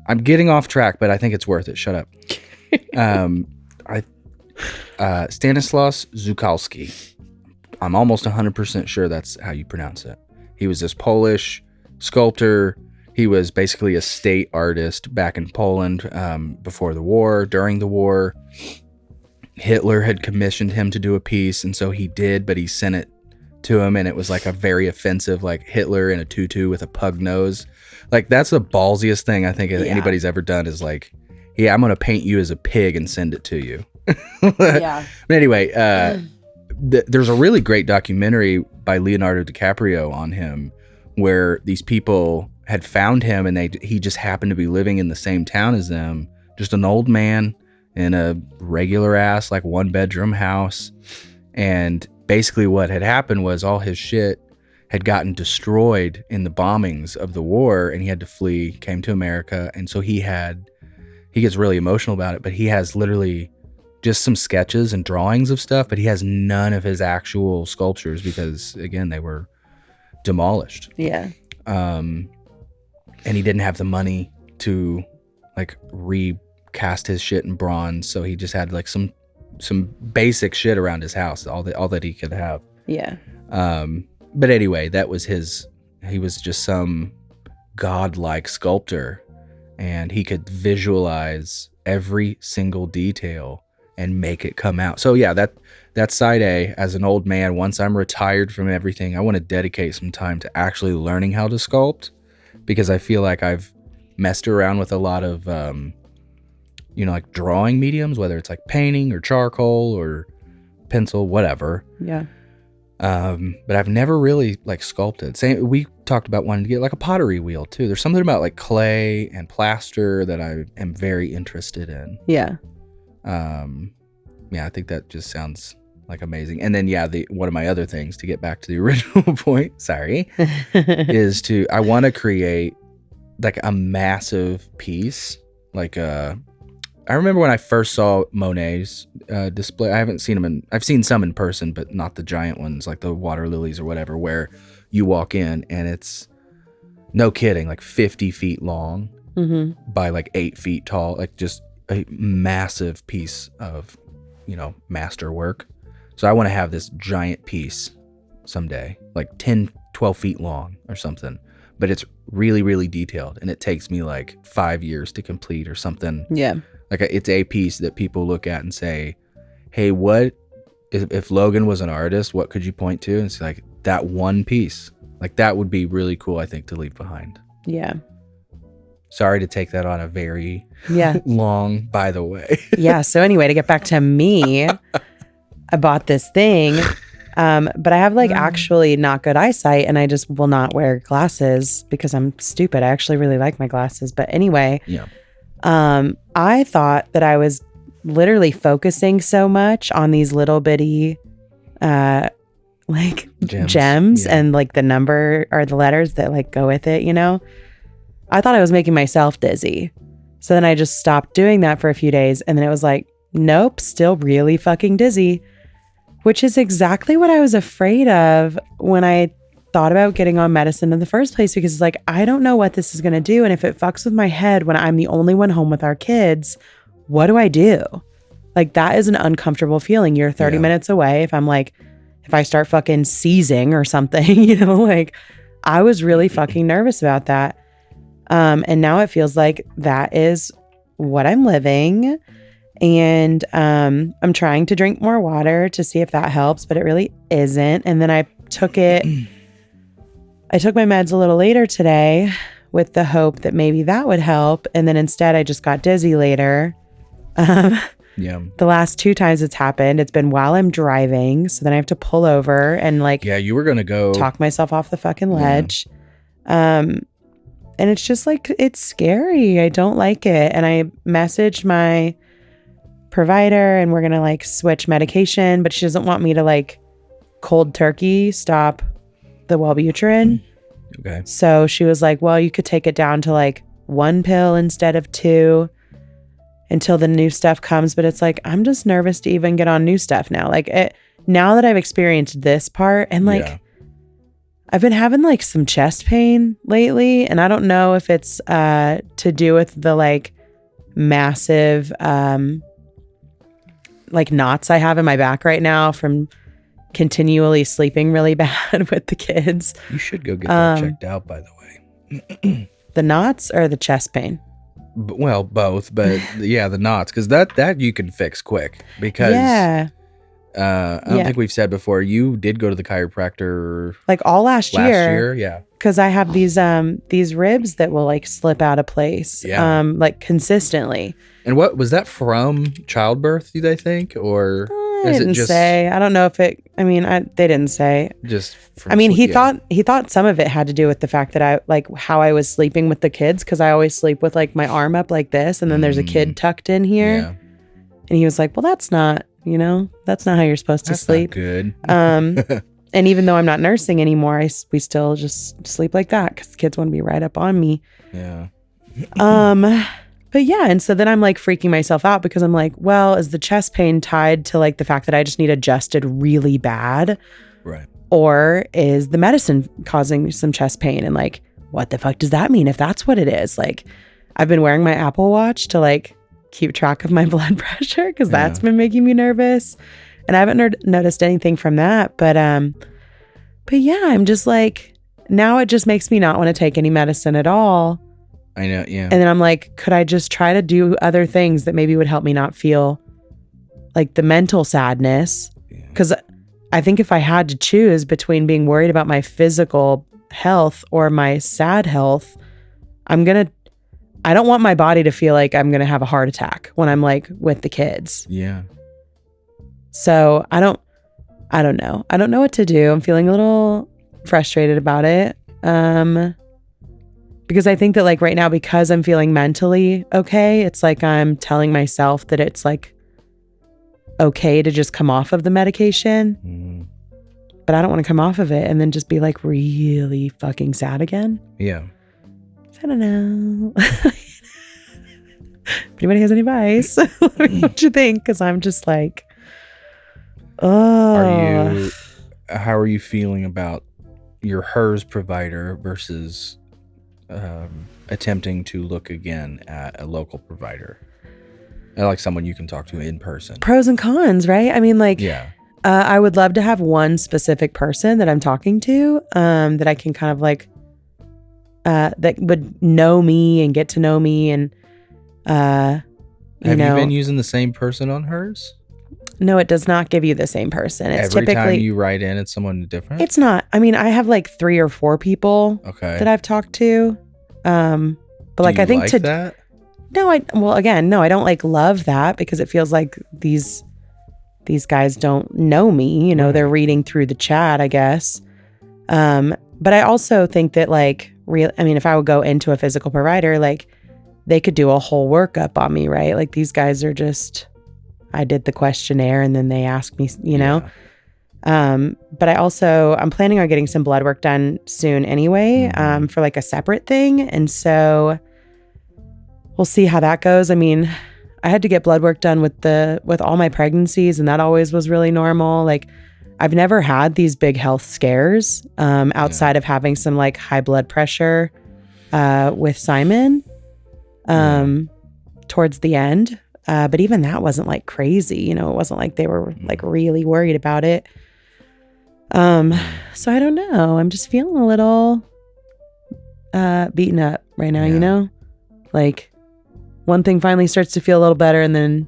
I'm getting off track, but I think it's worth it. Shut up. Stanislaus Zukalski. I'm almost 100% sure that's how you pronounce it. He was this Polish sculptor. He was basically a state artist back in Poland before the war, during the war. Hitler had commissioned him to do a piece, and so he did, but he sent it to him, and it was like a very offensive, like Hitler in a tutu with a pug nose. Like, that's the ballsiest thing I think anybody's ever done, is like, yeah, I'm going to paint you as a pig and send it to you. Yeah. But anyway, there's a really great documentary by Leonardo DiCaprio on him, where these people had found him, and he just happened to be living in the same town as them, just an old man in a regular ass like 1-bedroom house. And basically what had happened was all his shit had gotten destroyed in the bombings of the war, and he had to flee, came to America. And so he gets really emotional about it, but he has literally just some sketches and drawings of stuff, but he has none of his actual sculptures because, again, they were demolished. Yeah. And he didn't have the money to like recast his shit in bronze, so he just had like some basic shit around his house, all that he could have. Yeah. But anyway, that was he was just some godlike sculptor, and he could visualize every single detail and make it come out. So yeah, that's side A. As an old man, once I'm retired from everything, I want to dedicate some time to actually learning how to sculpt, because I feel like I've messed around with a lot of like drawing mediums, whether it's like painting or charcoal or pencil, whatever. Yeah. But I've never really like sculpted. We talked about wanting to get like a pottery wheel too. There's something about like clay and plaster that I am very interested in. Yeah. Yeah, I think that just sounds like amazing. And then one of my other things, to get back to the original point, sorry, is I want to create like a massive piece. Like I remember when I first saw Monet's display. I haven't seen them I've seen some in person, but not the giant ones like the water lilies or whatever, where you walk in and it's, no kidding, like 50 feet long by like 8 feet tall, like just a massive piece of, master work. So I want to have this giant piece someday, like 10, 12 feet long or something, but it's really, really detailed, and it takes me like 5 years to complete or something. Yeah. Like it's a piece that people look at and say, hey, what if Logan was an artist, what could you point to? And it's like that one piece. Like that would be really cool, I think, to leave behind. Yeah. Sorry to take that on a very long, by the way. Yeah. So anyway, to get back to me, I bought this thing, but I have like actually not good eyesight, and I just will not wear glasses because I'm stupid. I actually really like my glasses. But anyway, I thought that I was literally focusing so much on these little bitty like gems and like the number or the letters that like go with it, I thought I was making myself dizzy. So then I just stopped doing that for a few days, and then it was like, nope, still really fucking dizzy, which is exactly what I was afraid of when I thought about getting on medicine in the first place, because it's like, I don't know what this is going to do. And if it fucks with my head when I'm the only one home with our kids, what do I do? Like, that is an uncomfortable feeling. You're 30 minutes away. If I start fucking seizing or something, like, I was really fucking nervous about that. And now it feels like that is what I'm living. And I'm trying to drink more water to see if that helps, but it really isn't. And then I took my meds a little later today with the hope that maybe that would help. And then instead I just got dizzy later. The last 2 times it's happened, it's been while I'm driving. So then I have to pull over and you were going to go talk myself off the fucking ledge. And it's just like, it's scary. I don't like it. And I messaged my provider, and we're going to switch medication, but she doesn't want me to cold turkey stop the Wellbutrin. Okay. So she was like, well, you could take it down to 1 pill instead of 2 until the new stuff comes. But it's like, I'm just nervous to even get on new stuff now. Now that I've experienced this part, and I've been having some chest pain lately, and I don't know if it's to do with the massive knots I have in my back right now from continually sleeping really bad with the kids. You should go get that checked out, by the way. The knots or the chest pain? Well, both, but the knots, because that you can fix quick, because I don't think we've said before, you did go to the chiropractor all last year. Yeah. Because I have these ribs that will slip out of place consistently. And what was that from? Childbirth, do they think? Or is it just say? I don't know if it, they didn't say. Just from he thought some of it had to do with the fact that I how I was sleeping with the kids, because I always sleep with my arm up like this, and then there's a kid tucked in here. Yeah. And he was like, well, that's not how you're supposed to sleep. Not good. And even though I'm not nursing anymore, we still just sleep like that because the kids want to be right up on me. Yeah. But and so then I'm freaking myself out, because I'm like, well, is the chest pain tied to the fact that I just need adjusted really bad? Right. Or is the medicine causing some chest pain? And what the fuck does that mean if that's what it is? I've been wearing my Apple Watch to keep track of my blood pressure, because that's been making me nervous. And I haven't noticed anything from that. But I'm just now it just makes me not want to take any medicine at all. I know, yeah. And then I'm like, could I just try to do other things that maybe would help me not feel the mental sadness? Because I think if I had to choose between being worried about my physical health or my sad health, I'm going to I don't want my body to feel like I'm going to have a heart attack when I'm like with the kids. Yeah. So I don't know. I don't know what to do. I'm feeling a little frustrated about it. Because I think that like right now, because I'm feeling mentally okay, it's like I'm telling myself that it's like okay to just come off of the medication. But I don't want to come off of it and then just be like really fucking sad again. Yeah. I don't know. If anybody has any advice, let me know what you think, because I'm just like, oh. How are you feeling about your HERS provider versus attempting to look again at a local provider? Like someone you can talk to in person. Pros and cons, right? I mean, like, yeah. I would love to have one specific person that I'm talking to, that I can kind of like, that would know me and get to know me. And, have you been using the same person on HERS? No, it does not give you the same person. It's Every typically time you write in, it's someone different? It's not. I mean, I have like 3 or 4 people that I've talked to. But like, I think like that? No, I don't like love that, because it feels like these guys don't know me, they're reading through the chat, I guess. But I also think that like if I would go into a physical provider, like they could do a whole workup on me, right? Like these guys are just, I did the questionnaire and then they asked me, But I'm planning on getting some blood work done soon anyway, for like a separate thing. And so we'll see how that goes. I mean, I had to get blood work done with all my pregnancies, and that always was really normal. Like I've never had these big health scares, outside of having some like high blood pressure, with Simon, towards the end. But even that wasn't like crazy, it wasn't like they were like really worried about it. So I don't know. I'm just feeling a little, beaten up right now, like one thing finally starts to feel a little better. And then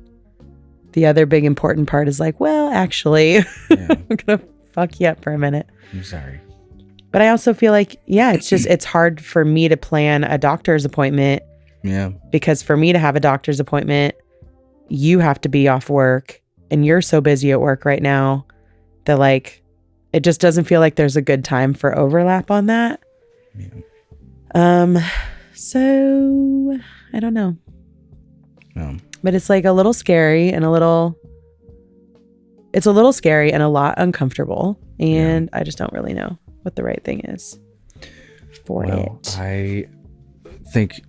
the other big important part is like, well, actually, I'm going to fuck you up for a minute. I'm sorry. But I also feel like, it's hard for me to plan a doctor's appointment. Yeah. Because for me to have a doctor's appointment, you have to be off work, and you're so busy at work right now that like, it just doesn't feel like there's a good time for overlap on that. Yeah. So I don't know. But it's like a little scary and a lot uncomfortable. And I just don't really know what the right thing is for it. I think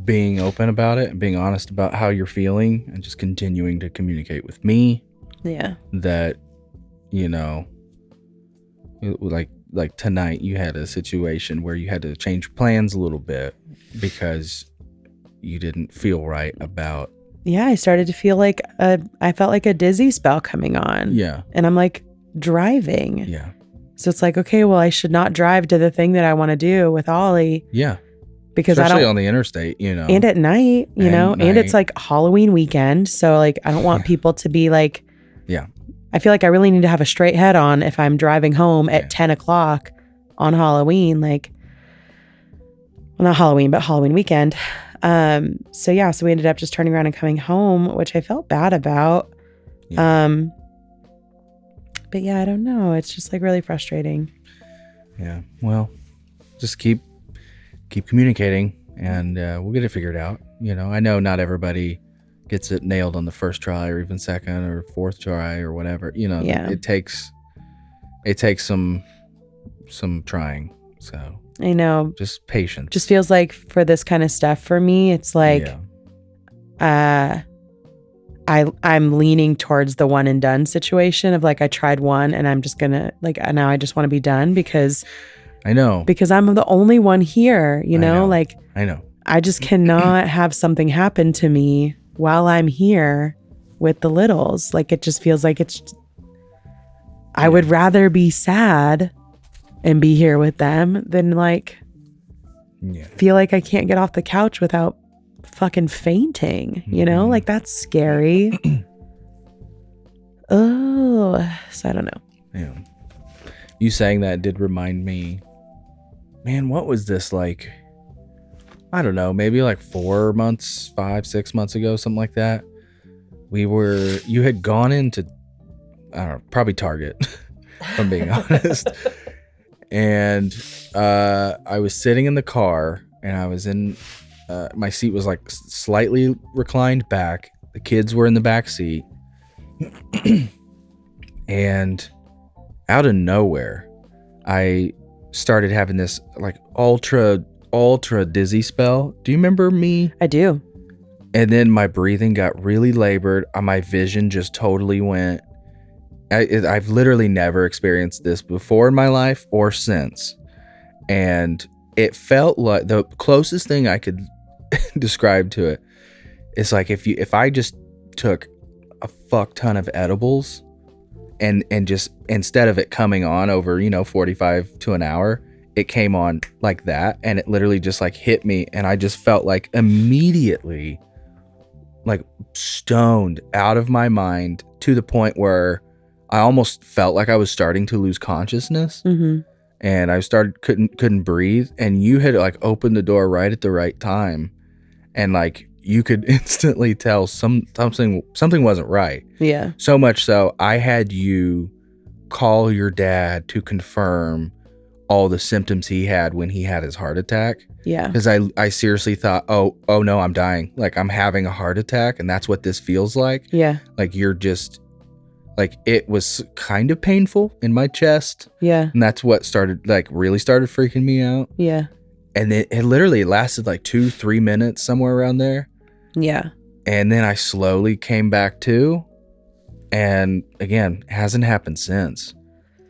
being open about it and being honest about how you're feeling and just continuing to communicate with me. Yeah. That, like tonight you had a situation where you had to change plans a little bit because you didn't feel right about. Yeah, I started to feel like I felt like a dizzy spell coming on. Yeah. And I'm like driving. Yeah. So it's like, okay, well, I should not drive to the thing that I want to do with Ollie. Yeah. Because especially I don't, on the interstate, and at night, and it's like Halloween weekend. So like, I don't want people to be like, I feel like I really need to have a straight head on if I'm driving home at 10 o'clock on Halloween, like, well, not Halloween, but Halloween weekend. So we ended up just turning around and coming home, which I felt bad about. Yeah. But yeah, I don't know. It's just like really frustrating. Yeah. Well, just keep communicating, and we'll get it figured out. I know not everybody gets it nailed on the first try or even second or fourth try or whatever. It takes some trying. So I know. Just patience. Just feels like for this kind of stuff for me, it's like, I'm leaning towards the one and done situation of like, I tried one and I'm just gonna like, now I just want to be done because I know. Because I'm the only one here, like I know. I just cannot have something happen to me while I'm here with the littles. Like it just feels like I would rather be sad and be here with them than like feel like I can't get off the couch without fucking fainting, like that's scary. Oh, so I don't know. Yeah. You saying that did remind me, man, what was this like? I don't know, maybe like 4 months, 5-6 months ago, something like that. You had gone into, I don't know, probably Target, if I'm being honest. And I was sitting in the car, and I was in, my seat was like slightly reclined back. The kids were in the back seat. And out of nowhere, I started having this like ultra dizzy spell. Do you remember me? I do. And then my breathing got really labored. My vision just totally went. I've literally never experienced this before in my life or since. And it felt like the closest thing I could describe to it is like if I just took a fuck ton of edibles and just instead of it coming on over 45 to an hour, it came on like that, and it literally just like hit me, and I just felt like immediately like stoned out of my mind to the point where I almost felt like I was starting to lose consciousness. Mm-hmm. And I couldn't breathe, and you had like opened the door right at the right time, and like you could instantly tell something wasn't right. Yeah. So much so I had you call your dad to confirm all the symptoms he had when he had his heart attack. Yeah. Because I seriously thought, oh no, I'm dying. Like I'm having a heart attack, and that's what this feels like. Yeah. Like you're just like, it was kind of painful in my chest. Yeah. And that's what really started freaking me out. Yeah. And it literally lasted like 2-3 minutes, somewhere around there. Yeah. And then I slowly came back to, and again, hasn't happened since.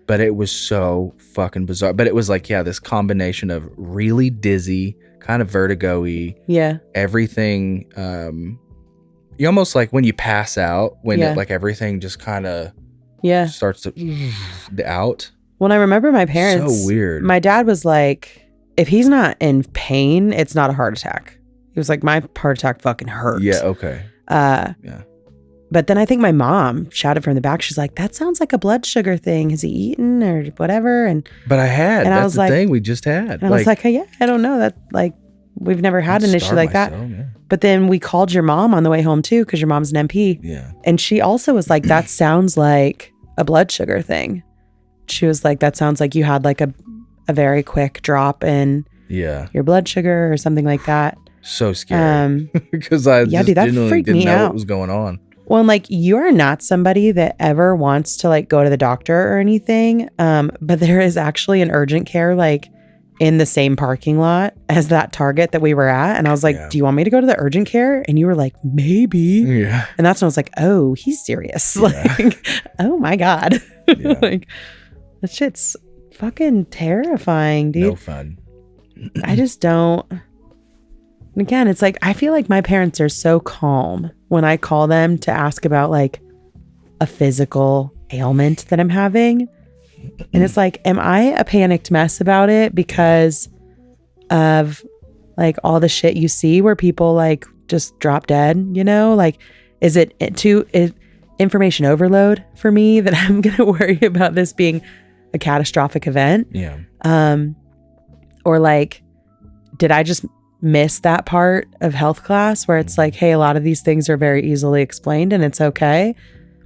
But it was so fucking bizarre. But it was like, yeah, this combination of really dizzy, kind of vertigo-y. Yeah. Everything, you almost like when you pass out, when like everything just kind of starts to out. When I remember my parents, so weird. My dad was like, if he's not in pain, it's not a heart attack. He was like, my heart attack fucking hurt. Yeah, okay. Yeah. But then I think my mom shouted from the back. She's like, that sounds like a blood sugar thing. Has he eaten or whatever? But I had. And that's I was the like, thing we just had. And I was like, hey, yeah, I don't know. That like, we've never had an issue like that. Yeah. But then we called your mom on the way home too, because your mom's an MP. Yeah. And she also was like, that sounds like a blood sugar thing. She was like, that sounds like you had like a very quick drop in your blood sugar or something like that. So scary. Because I just genuinely didn't know what was going on. Well, and like, you are not somebody that ever wants to like go to the doctor or anything. But there is actually an urgent care like in the same parking lot as that Target that we were at. And I was like, do you want me to go to the urgent care? And you were like, maybe. Yeah. And that's when I was like, oh, he's serious. Like, oh my God. Yeah. Like, that shit's fucking terrifying, dude. No fun. I just don't. And again, it's like, I feel like my parents are so calm when I call them to ask about like a physical ailment that I'm having. And it's like, am I a panicked mess about it because of like all the shit you see where people like just drop dead, Like, is it information overload for me that I'm going to worry about this being a catastrophic event? Yeah. Or like, did I just miss that part of health class where it's like, hey, a lot of these things are very easily explained and it's okay?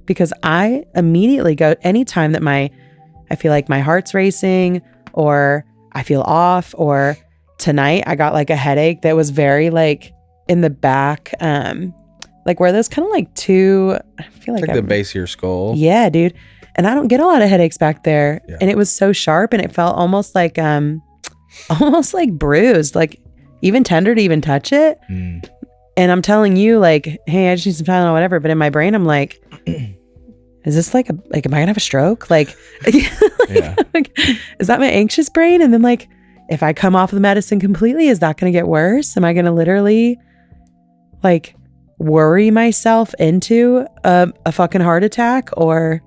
Because I immediately go, anytime that I feel like my heart's racing or I feel off, or tonight I got like a headache that was very like in the back, like where there's kind of like two, I feel like the base of your skull. Yeah, dude. And I don't get a lot of headaches back there. Yeah. And it was so sharp and it felt almost like bruised, like even tender to even touch it. And I'm telling you like, hey, I just need some Tylenol or whatever. But in my brain, I'm like, is this like am I gonna have a stroke? Like, like, is that my anxious brain? And then like, if I come off of the medicine completely, is that gonna get worse? Am I gonna literally like worry myself into a fucking heart attack? Or,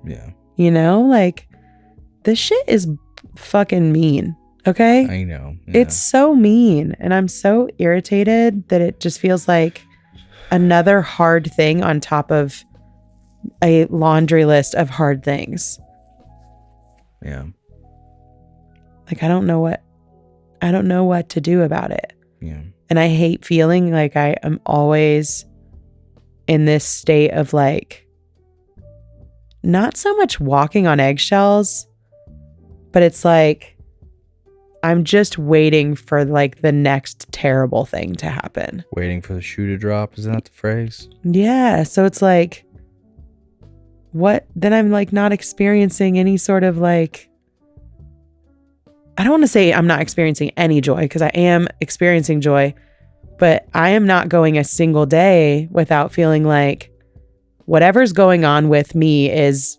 like, this shit is fucking mean. Okay? I know. Yeah. It's so mean. And I'm so irritated that it just feels like another hard thing on top of a laundry list of hard things. Yeah. Like, I don't know what to do about it. Yeah. And I hate feeling like I am always in this state of like, not so much walking on eggshells, but it's like, I'm just waiting for like the next terrible thing to happen. Waiting for the shoe to drop. Isn't that the phrase? Yeah. So it's like, what? Then I'm like not experiencing any sort of like, I don't want to say I'm not experiencing any joy because I am experiencing joy, but I am not going a single day without feeling like whatever's going on with me is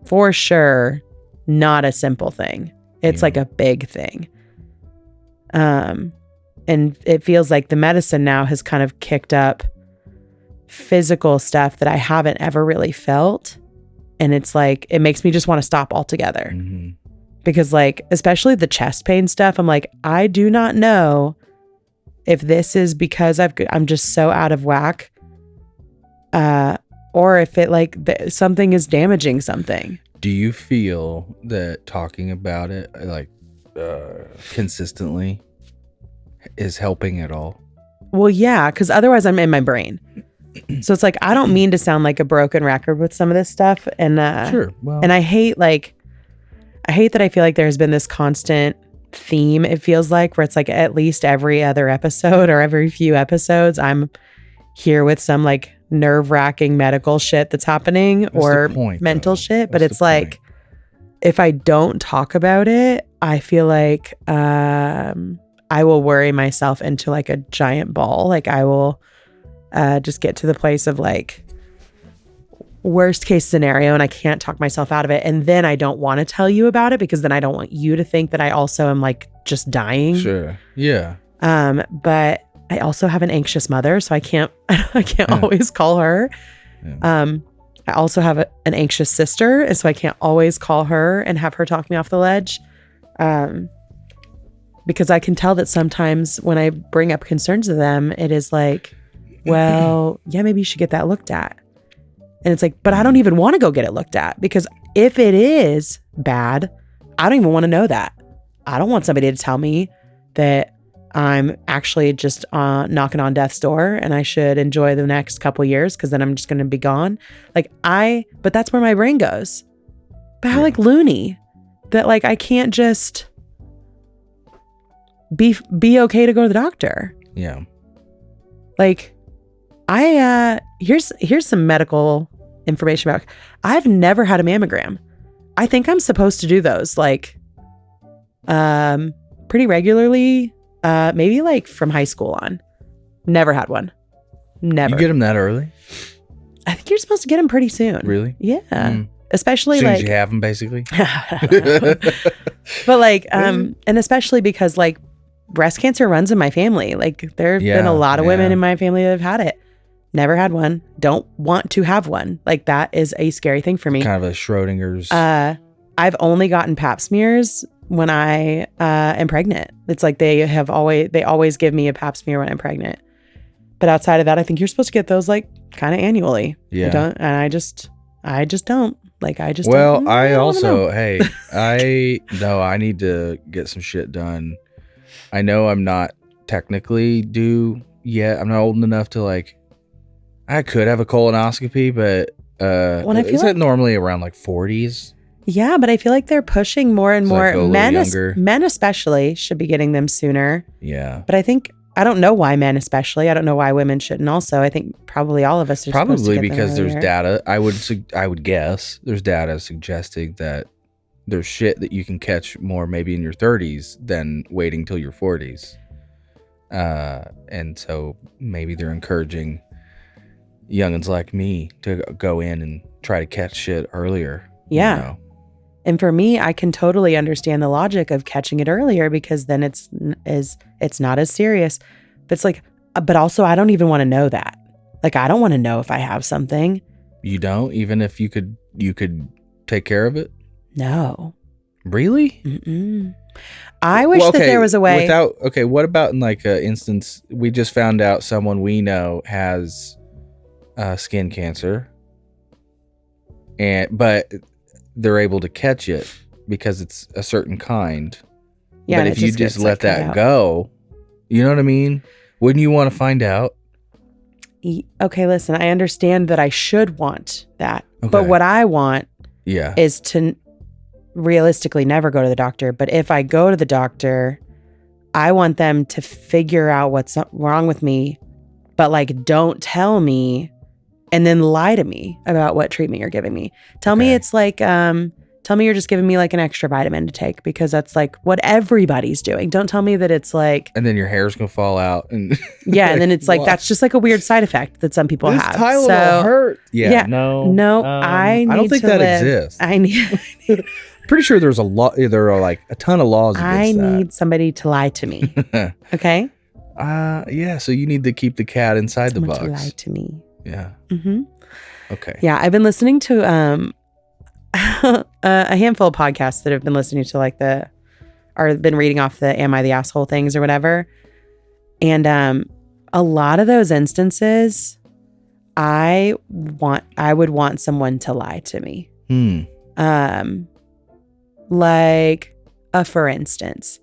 for sure not a simple thing. It's like a big thing. And it feels like the medicine now has kind of kicked up physical stuff that I haven't ever really felt. And it's like, it makes me just want to stop altogether. Mm-hmm. Because like, especially the chest pain stuff, I'm like, I do not know if this is because I'm just so out of whack, or if it like something is damaging something. Do you feel that talking about it like consistently is helping at all? Well, yeah, because otherwise I'm in my brain. So it's like, I don't mean to sound like a broken record with some of this stuff. And sure. Well, and I hate that I feel like there's been this constant theme, it feels like, where it's like at least every other episode or every few episodes, I'm here with some like nerve-wracking medical shit that's happening. What's or the point, mental though? shit. What's But the it's like, point? if I don't talk about it, I feel like I will worry myself into like a giant ball. Like I will just get to the place of like worst case scenario and I can't talk myself out of it. And then I don't want to tell you about it because then I don't want you to think that I also am like just dying. Sure. Yeah. But I also have an anxious mother, so I can't always call her. Yeah. I also have an anxious sister, and so I can't always call her and have her talk me off the ledge. Because I can tell that sometimes when I bring up concerns to them, it is like, well, yeah, maybe you should get that looked at. And it's like, but I don't even want to go get it looked at, because if it is bad, I don't even want to know that. I don't want somebody to tell me that I'm actually just knocking on death's door and I should enjoy the next couple years because then I'm just going to be gone. But that's where my brain goes. But how like loony that like I can't just be okay to go to the doctor. Yeah. Like here's some medical information about. I've never had a mammogram. I think I'm supposed to do those like pretty regularly. Maybe like from high school on. Never had one. Never. You get them that early? I think you're supposed to get them pretty soon. Really? Yeah. Especially as soon like as you have them, basically. But like and especially because like breast cancer runs in my family. Like there have been a lot of women in my family that have had it. Never had one. Don't want to have one. Like that is a scary thing for me. Kind of a Schrodinger's. I've only gotten pap smears when I am pregnant. It's like they always give me a pap smear when I'm pregnant. But outside of that, I think you're supposed to get those like kind of annually. Yeah. I just don't. Like I just well, don't, I don't also know. hey, I need to get some shit done. I know I'm not technically due yet. I'm not old enough to like. I could have a colonoscopy, but I feel is like, it normally around like 40s? Yeah, but I feel like they're pushing more and more. Like Men especially should be getting them sooner. Yeah. But I don't know why men especially. I don't know why women shouldn't also. I think probably all of us are supposed to get because them there's data. I would guess there's data suggesting that there's shit that you can catch more maybe in your 30s than waiting till your 40s. And so maybe they're encouraging youngins like me to go in and try to catch shit earlier. Yeah. You know? And for me, I can totally understand the logic of catching it earlier because then it's not as serious. But it's like, but also I don't even want to know that. Like, I don't want to know if I have something. You don't? Even if you could take care of it? No. Really? Mm-mm. I wish that there was a way. What about in like an instance, we just found out someone we know has skin cancer, but they're able to catch it because it's a certain kind. Yeah, but if you just let that out. go, You know what I mean? Wouldn't you want to find out? Okay, listen, I understand that I should want that. But Okay. what I want Yeah. is to realistically never go to the doctor. But if I go to the doctor, I want them to figure out what's wrong with me, but like don't tell me and then lie to me about what treatment you're giving me. Tell me it's like, tell me you're just giving me like an extra vitamin to take because that's like what everybody's doing. Don't tell me that it's like. And then your hair's going to fall out. And yeah. And then it's like, that's just like a weird side effect that some people have. Tylenol hurt. Yeah. No, I don't think that exists. I need. Pretty sure there's a lot. There are like a ton of laws against that. I need somebody to lie to me. Okay. Yeah. So you need to keep the cat inside the box. To lie to me. Yeah. Mm-hmm. Okay. Yeah, I've been listening to a handful of podcasts that have been listening to like or been reading off the "Am I the Asshole" things or whatever, and a lot of those instances, I would want someone to lie to me. Like, for instance,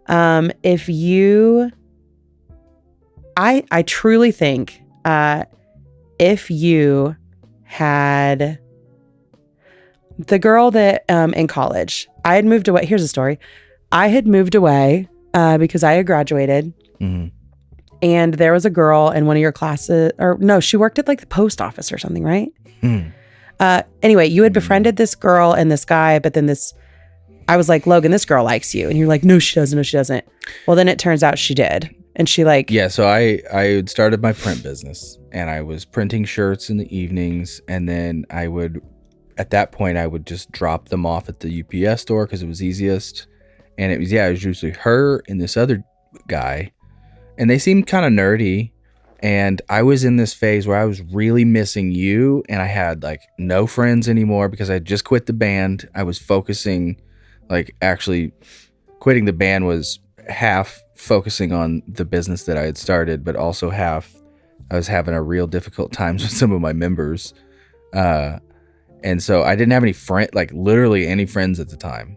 if you, I truly think, if you had the girl that, in college, I had moved away. Here's a story. I had moved away, because I had graduated. Mm-hmm. And there was a girl in one of your classes, or no, she worked at like the post office or something, right? Anyway, you had befriended this girl and this guy, but then I was like, Logan, this girl likes you. And you're like, no, she doesn't. No, she doesn't. Well, then it turns out she did. And she like... Yeah, so I had started my print business and I was printing shirts in the evenings. And then at that point, I would just drop them off at the UPS store because it was easiest. And it was usually her and this other guy. And they seemed kind of nerdy. And I was in this phase where I was really missing you. And I had like no friends anymore because I just quit the band. I was focusing, like actually quitting the band was half focusing on the business that I had started, but also half I was having a real difficult times with some of my members. And so I didn't have any literally any friends at the time.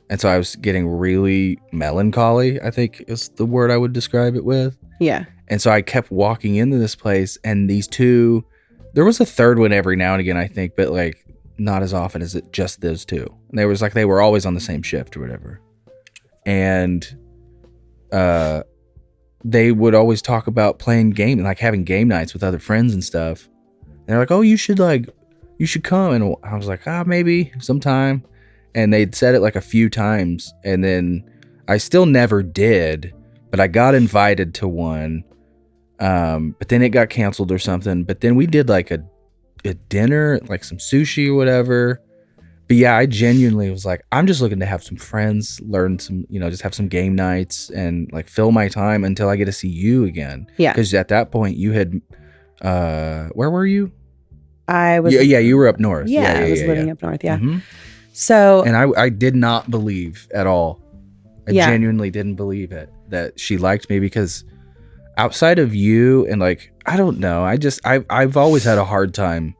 And so I was getting really melancholy, I think is the word I would describe it with. Yeah. And so I kept walking into this place and these two, there was a third one every now and again, I think, but like not as often as it just those two. And there was like, they were always on the same shift or whatever. And they would always talk about playing game, like having game nights with other friends and stuff. And they're like, oh, you should come. And I was like, maybe sometime. And they'd said it like a few times. And then I still never did, but I got invited to one. But then it got canceled or something. But then we did like a dinner, like some sushi or whatever. But yeah, I genuinely was like, I'm just looking to have some friends, learn some, just have some game nights and like fill my time until I get to see you again. Yeah. Because at that point you had, where were you? I was. Yeah, you were up north. Yeah, I was living up north. Yeah. Mm-hmm. So. And I did not believe at all. I genuinely didn't believe it, that she liked me, because outside of you and like, I don't know. I've always had a hard time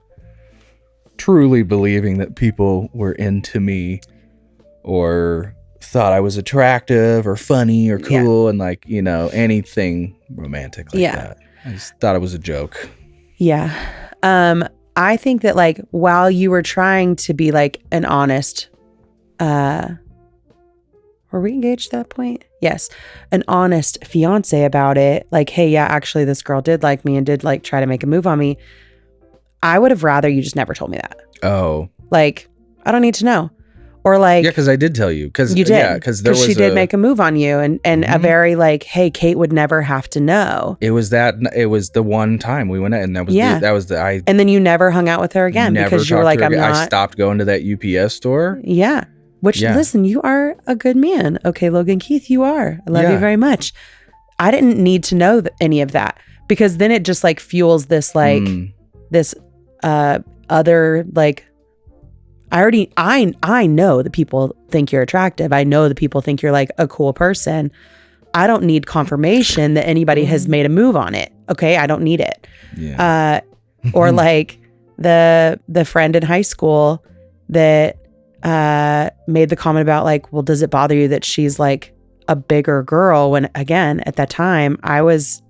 truly believing that people were into me or thought I was attractive or funny or cool and like, anything romantic like that. I just thought it was a joke. Yeah. I think that like while you were trying to be like an honest, were we engaged at that point? Yes. An honest fiance about it. Like, hey, yeah, actually this girl did like me and did like try to make a move on me. I would have rather you just never told me that. Oh. Like, I don't need to know. Or like... Yeah, because I did tell you. Because you did. Yeah, because she did make a move on you. And a very like, hey, Kate would never have to know. It was the one time we went out, and that was and then you never hung out with her again because you were like, I stopped going to that UPS store. Yeah. Which, listen, you are a good man. Okay, Logan Keith, you are. I love you very much. I didn't need to know any of that, because then it just like fuels this like, this other like, I know that people think you're attractive. I know that people think you're like a cool person. I don't need confirmation that anybody has made a move on it. Okay, I don't need it. Yeah. Or like the friend in high school that made the comment about like, well, does it bother you that she's like a bigger girl when, again, at that time, I was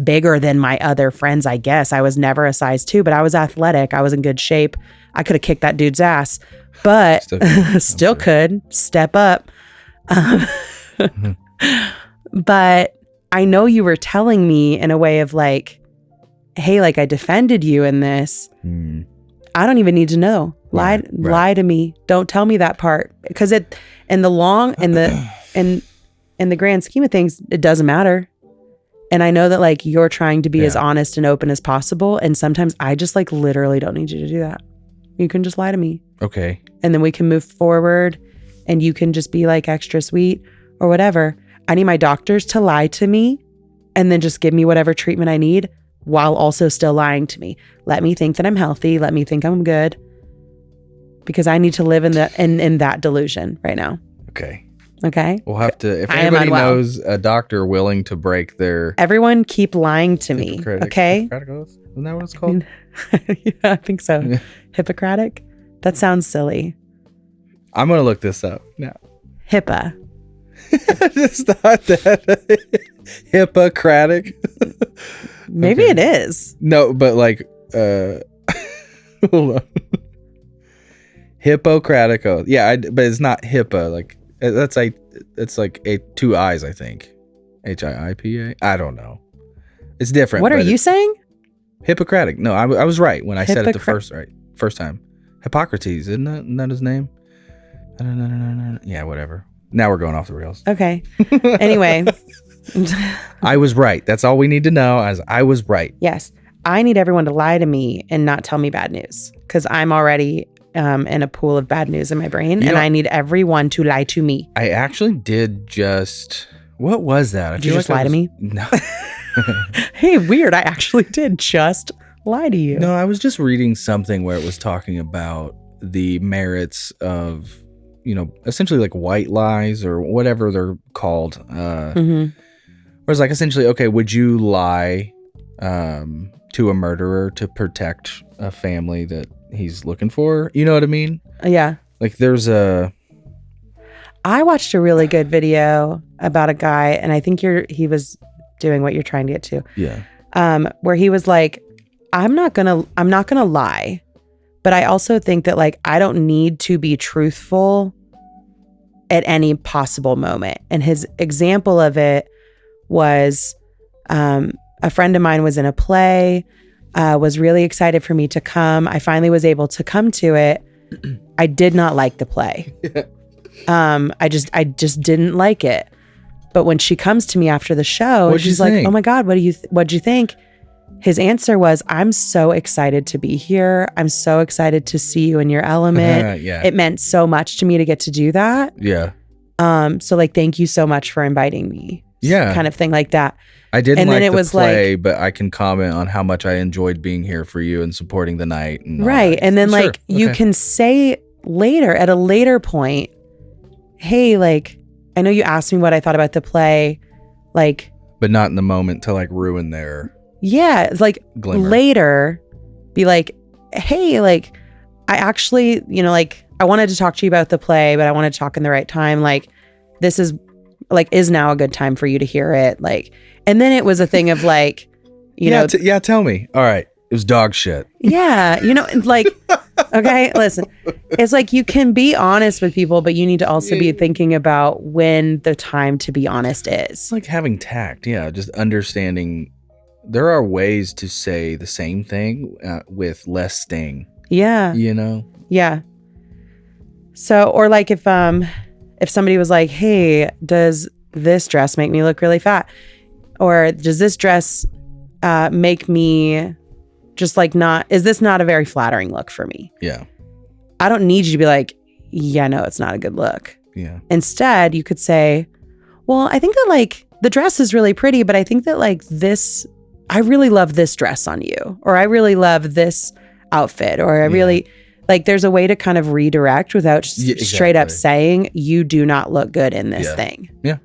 bigger than my other friends, I guess. I was never a size 2, but I was athletic. I was in good shape. I could have kicked that dude's ass, but still could step up. But I know you were telling me in a way of like, hey, like I defended you in this. I don't even need to know. Lie to me. Don't tell me that part, because in the grand scheme of things, it doesn't matter. And I know that like you're trying to be as honest and open as possible. And sometimes I just like literally don't need you to do that. You can just lie to me. Okay. And then we can move forward and you can just be like extra sweet or whatever. I need my doctors to lie to me and then just give me whatever treatment I need while also still lying to me. Let me think that I'm healthy. Let me think I'm good. Because I need to live in that delusion right now. Okay. Okay. We'll have to, if anybody knows a doctor willing to break their... Everyone keep lying to me. Okay. Hippocratic oath? Isn't that what it's called? Yeah, I think so. Yeah. Hippocratic? That sounds silly. I'm going to look this up now. HIPAA. It's not that. Hippocratic. Maybe it is. No, but like, hold on. Hippocratic oath. Yeah, but it's not HIPAA. Like, that's like, it's like 2 I's, I think. HIIPA? I don't know. It's different. What are you saying? Hippocratic. No, I was right when I said it the first time. Hippocrates, isn't that his name? Yeah, whatever. Now we're going off the rails. Okay. Anyway. I was right. That's all we need to know. I was right. Yes. I need everyone to lie to me and not tell me bad news, because I'm already in a pool of bad news in my brain, and I need everyone to lie to me. I actually did just... What was that? Did you just lie to me? No. Hey, weird. I actually did just lie to you. No, I was just reading something where it was talking about the merits of, essentially like white lies or whatever they're called. Whereas like essentially, okay, would you lie to a murderer to protect a family that he's looking for? You know what I mean? Yeah. Like I watched a really good video about a guy, and I think he was doing what you're trying to get to. Yeah. Where he was like, I'm not gonna lie, but I also think that like I don't need to be truthful at any possible moment. And his example of it was a friend of mine was in a play, was really excited for me to come. I finally was able to come to it. I did not like the play. I just didn't like it. But when she comes to me after the show, and she's like, "Oh my God, what'd you think?" His answer was, "I'm so excited to be here. I'm so excited to see you in your element. Yeah. It meant so much to me to get to do that. Yeah. So like, thank you so much for inviting me." Yeah. Kind of thing like that. I didn't like the play, but I can comment on how much I enjoyed being here for you and supporting the night. And right. And then like you can say later, at a later point, hey, like, I know you asked me what I thought about the play, like, but not in the moment to like ruin their like glimmer. Later be like, hey, like, I actually, like, I wanted to talk to you about the play, but I wanted to talk in the right time. Like, this is like, is now a good time for you to hear it? Like, and then it was a thing of like, tell me. All right. It was dog shit. Yeah. Like, okay, listen, it's like you can be honest with people, but you need to also be thinking about when the time to be honest is. It's like having tact. Yeah. Just understanding there are ways to say the same thing with less sting. Yeah. Yeah. So, or like if somebody was like, hey, does this dress make me look really fat? Or does this dress make me just like is this not a very flattering look for me? Yeah. I don't need you to be like, yeah, no, it's not a good look. Yeah. Instead, you could say, well, I think that like the dress is really pretty, but I think that like this, I really love this dress on you, or I really love this outfit, or I really like, there's a way to kind of redirect without straight up saying you do not look good in this thing. Yeah.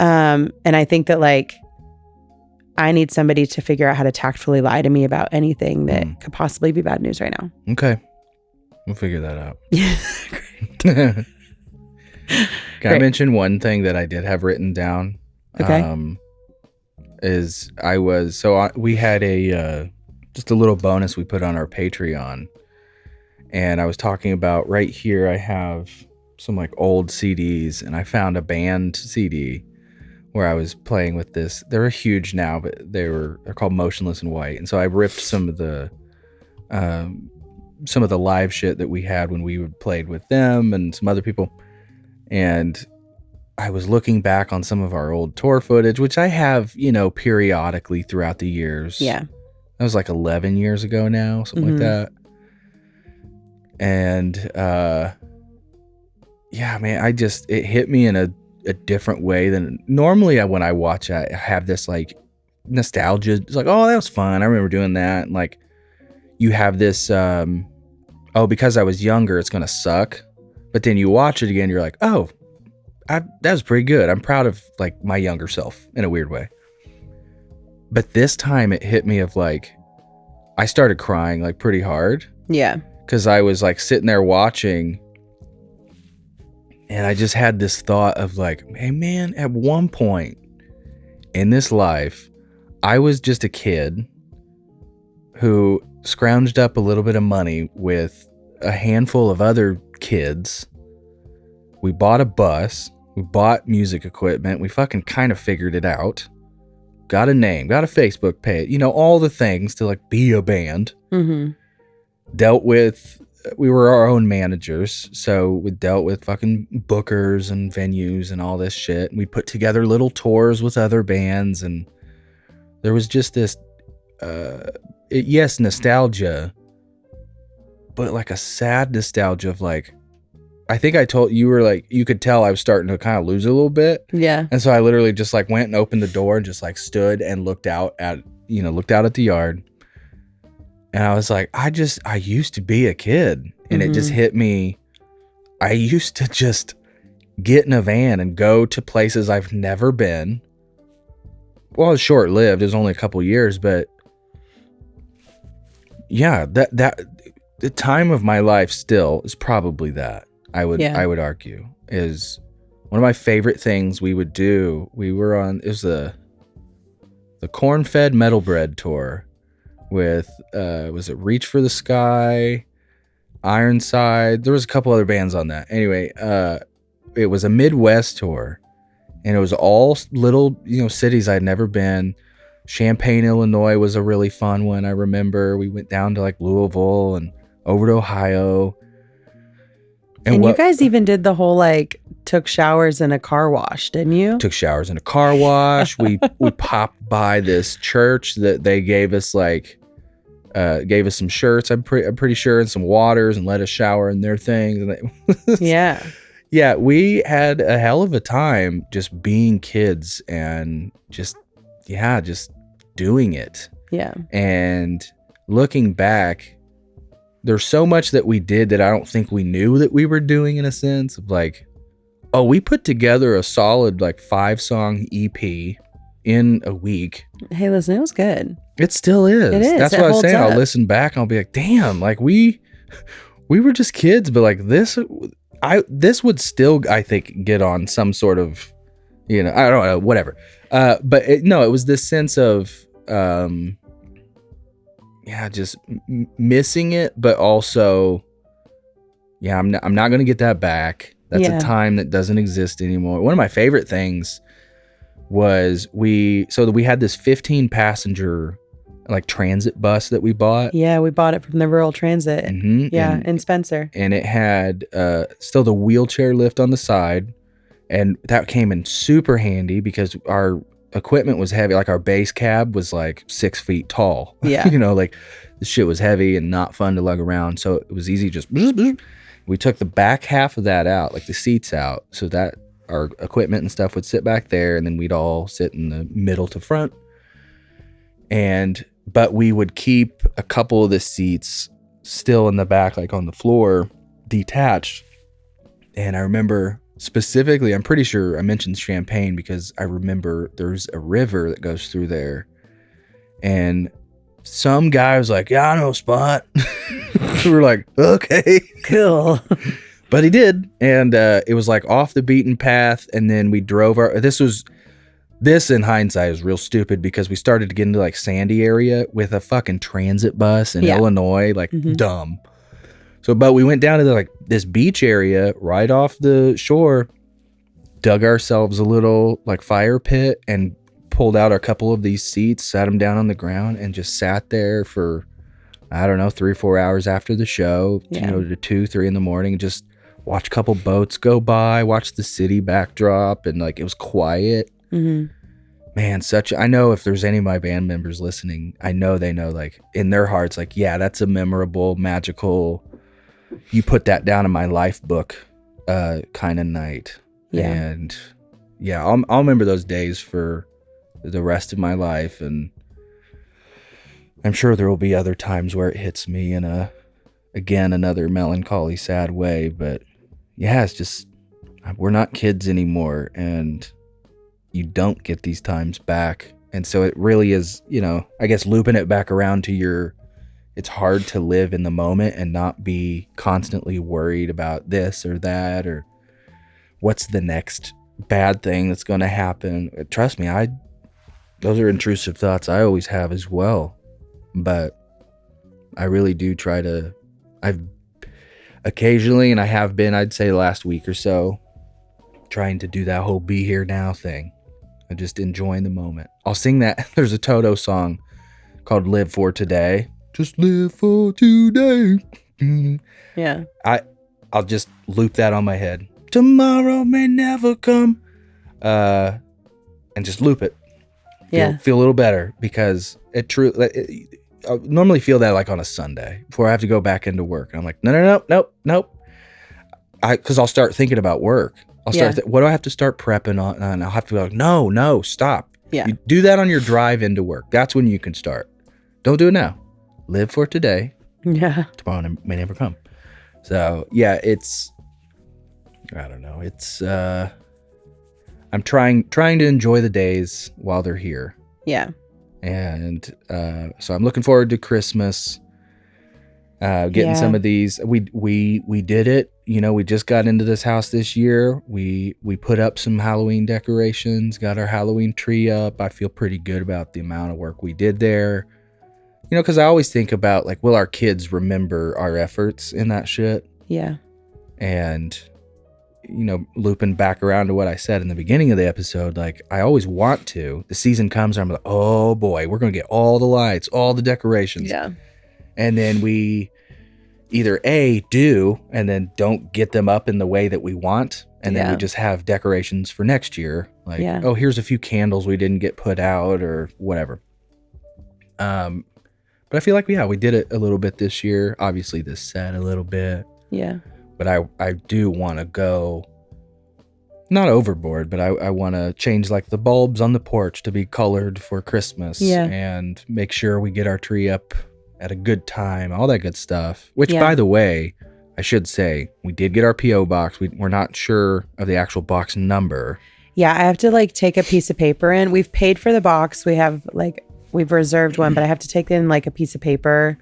And I think that like, I need somebody to figure out how to tactfully lie to me about anything that could possibly be bad news right now. Okay. We'll figure that out. Great. Can I mention one thing that I did have written down? Okay. We had just a little bonus we put on our Patreon, and I was talking about right here. I have some like old CDs, and I found a band CD where I was playing with this. They're huge now, but they're called Motionless in White, and so I ripped some of the live shit that we had when we played with them and some other people, and I was looking back on some of our old tour footage, which I have, periodically throughout the years. Yeah. That was like 11 years ago now, something like that. And, yeah, man, it hit me in a different way than normally when I watch it. I have this like nostalgia. It's like, oh, that was fun. I remember doing that. And like, you have this, because I was younger, it's going to suck. But then you watch it again, you're like, oh, that was pretty good. I'm proud of like my younger self in a weird way. But this time it hit me of like, I started crying like pretty hard. Yeah. Because I was like sitting there watching, and I just had this thought of like, hey man, at one point in this life, I was just a kid who scrounged up a little bit of money with a handful of other kids. We bought a bus. We bought music equipment. We fucking kind of figured it out. Got a name. Got a Facebook page. All the things to like be a band. Mm-hmm. We were our own managers. So we dealt with fucking bookers and venues and all this shit. And we put together little tours with other bands. And there was just this, nostalgia, but like a sad nostalgia of like, I think I told you were like, you could tell I was starting to kind of lose a little bit. Yeah. And so I literally just like went and opened the door and just like stood and looked out at the yard. And I was like, I used to be a kid. And it just hit me. I used to just get in a van and go to places I've never been. Well, it was short lived. It was only a couple years, but yeah, that the time of my life still is probably that. I would argue is one of my favorite things we would do. We were on, it was the Corn-Fed Metal Bread tour with, was it Reach for the Sky, Ironside? There was a couple other bands on that. Anyway, it was a Midwest tour, and it was all little, cities I'd never been. Champaign, Illinois was a really fun one. I remember we went down to like Louisville and over to Ohio. And you guys even did the whole like took showers in a car wash, didn't you? Took showers in a car wash. We popped by this church that they gave us gave us some shirts. I'm pretty sure, and some waters, and let us shower in their things. And yeah. Yeah, we had a hell of a time just being kids and just doing it. Yeah. And looking back, there's so much that we did that I don't think we knew that we were doing, in a sense of like, oh, we put together a solid like 5-song EP in a week. Hey, listen, it was good. It still is. It is. That's what I was saying. I'll listen back and I'll be like, damn, like we were just kids, but like this would still, I think, get on some sort of, I don't know, whatever. But it was this sense of, just missing it, but also, I'm not going to get that back. That's a time that doesn't exist anymore. One of my favorite things was we had this 15 passenger like transit bus that we bought. Yeah, we bought it from the rural transit. Mm-hmm. Yeah, in Spencer. And it had still the wheelchair lift on the side, and that came in super handy because our equipment was heavy. Like our bass cab was like 6 feet tall. Yeah. Like the shit was heavy and not fun to lug around. So it was easy. We took the back half of that out, like the seats out, so that our equipment and stuff would sit back there, and then we'd all sit in the middle to front. But we would keep a couple of the seats still in the back, like on the floor, detached. And I remember specifically, I'm pretty sure I mentioned Champaign because I remember there's a river that goes through there. And some guy was like, yeah, I know a spot. We were like, okay. Cool. But he did. And it was like off the beaten path. And then we drove this in hindsight is real stupid because we started to get into like Sandy area with a fucking transit bus in Illinois, like dumb. So, but we went down to like this beach area right off the shore, dug ourselves a little like fire pit and pulled out a couple of these seats, sat them down on the ground and just sat there for, I don't know, 3 or 4 hours after the show, to 2, 3 in the morning, just watch a couple boats go by, watch the city backdrop. And like, it was quiet. Man, I know if there's any of my band members listening, I know they know like in their hearts, like, yeah, that's a memorable, magical, you put that down in my life book kind of night. Yeah. And yeah, I'll remember those days for the rest of my life. And I'm sure there will be other times where it hits me in another melancholy, sad way. But yeah, it's just, we're not kids anymore. And you don't get these times back. And so it really is, I guess looping it back around to it's hard to live in the moment and not be constantly worried about this or that, or what's the next bad thing that's going to happen. Trust me, those are intrusive thoughts I always have as well. But I really do try to, I've occasionally, and I have been, I'd say the last week or so, trying to do that whole be here now thing. And just enjoying the moment. I'll sing that. There's a Toto song called Live for Today. Just live for today. Yeah. I'll just loop that on my head. Tomorrow may never come. And just loop it. Feel a little better because I normally feel that like on a Sunday before I have to go back into work. And I'm like, nope. Because I'll start thinking about work. What do I have to start prepping on? And I'll have to be like, no, stop. Yeah. You do that on your drive into work. That's when you can start. Don't do it now. Live for today. Yeah. Tomorrow may never come. So yeah, I don't know. I'm trying to enjoy the days while they're here. Yeah. And so I'm looking forward to Christmas. Getting some of these. We did it. We just got into this house this year. We put up some Halloween decorations, got our Halloween tree up. I feel pretty good about the amount of work we did there. Because I always think about like, will our kids remember our efforts in that shit? Yeah. And, looping back around to what I said in the beginning of the episode, like I always want to. The season comes and I'm like, oh boy, we're going to get all the lights, all the decorations. Yeah. And then we either do and then don't get them up in the way that we want. And then we just have decorations for next year. Like, oh, here's a few candles we didn't get put out or whatever. But I feel like, we did it a little bit this year. Obviously this set a little bit. Yeah. But I do want to go, not overboard, but I want to change like the bulbs on the porch to be colored for Christmas. Yeah. And make sure we get our tree up at a good time, all that good stuff. Which, by the way, I should say, we did get our P.O. box. We're not sure of the actual box number. Yeah, I have to like take a piece of paper in. We've paid for the box. We've reserved one, but I have to take in like a piece of paper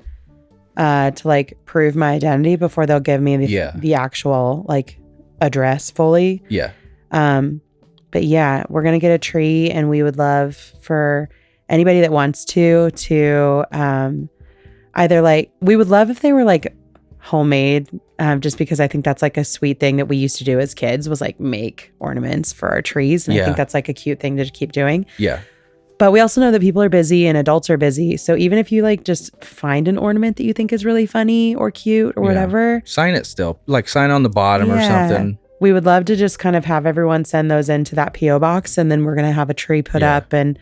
to like prove my identity before they'll give me the actual like address fully. Yeah. But yeah, we're going to get a tree, and we would love for anybody that wants to either like, we would love if they were like homemade, just because I think that's like a sweet thing that we used to do as kids, was like make ornaments for our trees. And I think that's like a cute thing to keep doing. Yeah. But we also know that people are busy and adults are busy. So even if you like just find an ornament that you think is really funny or cute or whatever. Sign it still. Like sign on the bottom or something. We would love to just kind of have everyone send those into that P.O. box, and then we're going to have a tree put up, and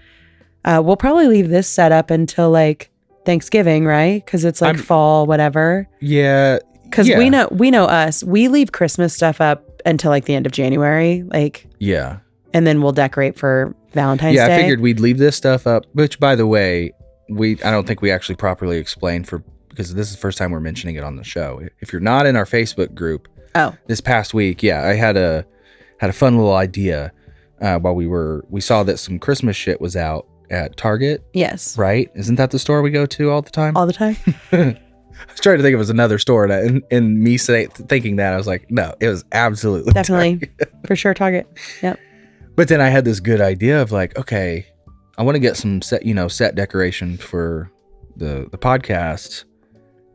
we'll probably leave this set up until like Thanksgiving, right? Because it's like fall, whatever. Yeah. Because we know us. We leave Christmas stuff up until like the end of January. Like, yeah. And then we'll decorate for Valentine's Day. Yeah, I figured we'd leave this stuff up, which, by the way, I don't think we actually properly explained because this is the first time we're mentioning it on the show. If you're not in our Facebook group, this past week, I had a fun little idea while we saw that some Christmas shit was out at Target. Yes. Right? Isn't that the store we go to all the time? All the time. was trying to think it was another store, and me thinking that, I was like, no, it was absolutely Definitely. Target. For sure, Target. Yep. But then I had this good idea of like, okay, I want to get some set decoration for the podcast.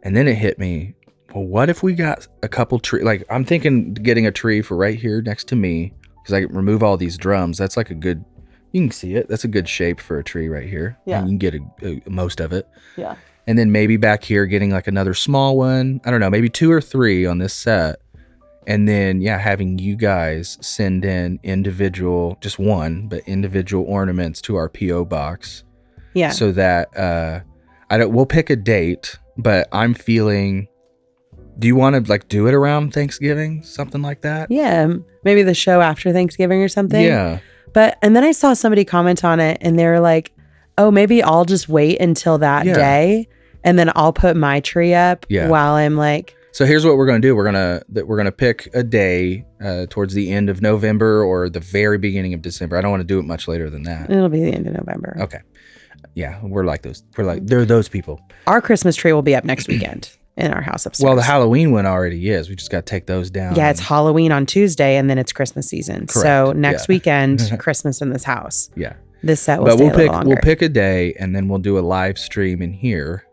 And then it hit me, well, what if we got a couple tree? Like, I'm thinking getting a tree for right here next to me, because I can remove all these drums. That's like you can see it. That's a good shape for a tree right here. Yeah. And you can get most of it. Yeah. And then maybe back here getting like another small one. I don't know, maybe 2 or 3 on this set. And then, having you guys send in individual, just one, but individual ornaments to our P.O. box. Yeah. So that we'll pick a date, but I'm feeling, do you want to like do it around Thanksgiving? Something like that? Yeah. Maybe the show after Thanksgiving or something. Yeah. And then I saw somebody comment on it and they were like, oh, maybe I'll just wait until that day and then I'll put my tree up while I'm like. So here's what we're going to do. We're going to pick a day towards the end of November or the very beginning of December. I don't want to do it much later than that. It'll be the end of November. Okay. Yeah, they're those people. Our Christmas tree will be up next weekend in our house upstairs. Well, the Halloween one already is. We just got to take those down. Yeah, it's Halloween on Tuesday and then it's Christmas season. Correct. So next weekend, Christmas in this house. Yeah. This set will stay a little longer. We'll pick a day and then we'll do a live stream in here.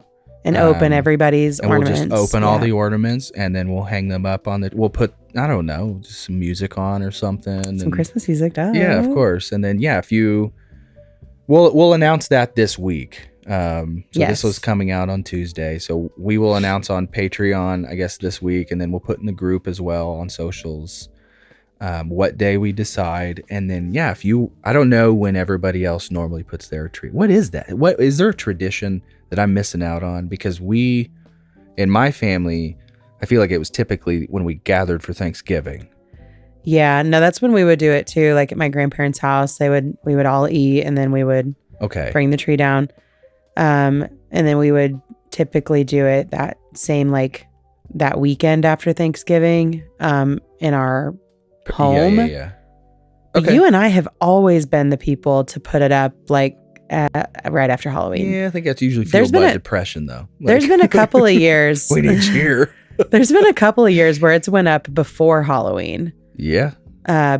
And open everybody's ornaments. We'll just open all the ornaments and then we'll hang them up on we'll put, I don't know, just some music on or something. Some Christmas music, duh. Yeah, of course. And then, we'll announce that this week. This was coming out on Tuesday. So we will announce on Patreon, I guess, this week. And then we'll put in the group as well on socials what day we decide. And then, I don't know when everybody else normally puts their tree. What is that? What is there a tradition that I'm missing out on? Because in my family, I feel like it was typically when we gathered for Thanksgiving. Yeah, no, that's when we would do it too. Like at my grandparents' house, we would all eat and then we would bring the tree down. And then we would typically do it that same, like that weekend after Thanksgiving, in our home. Yeah. Okay. You and I have always been the people to put it up like right after Halloween. Yeah, I think that's usually fueled by depression though. There's been a couple of years. We need cheer. There's been a couple of years where it's went up before Halloween. Yeah.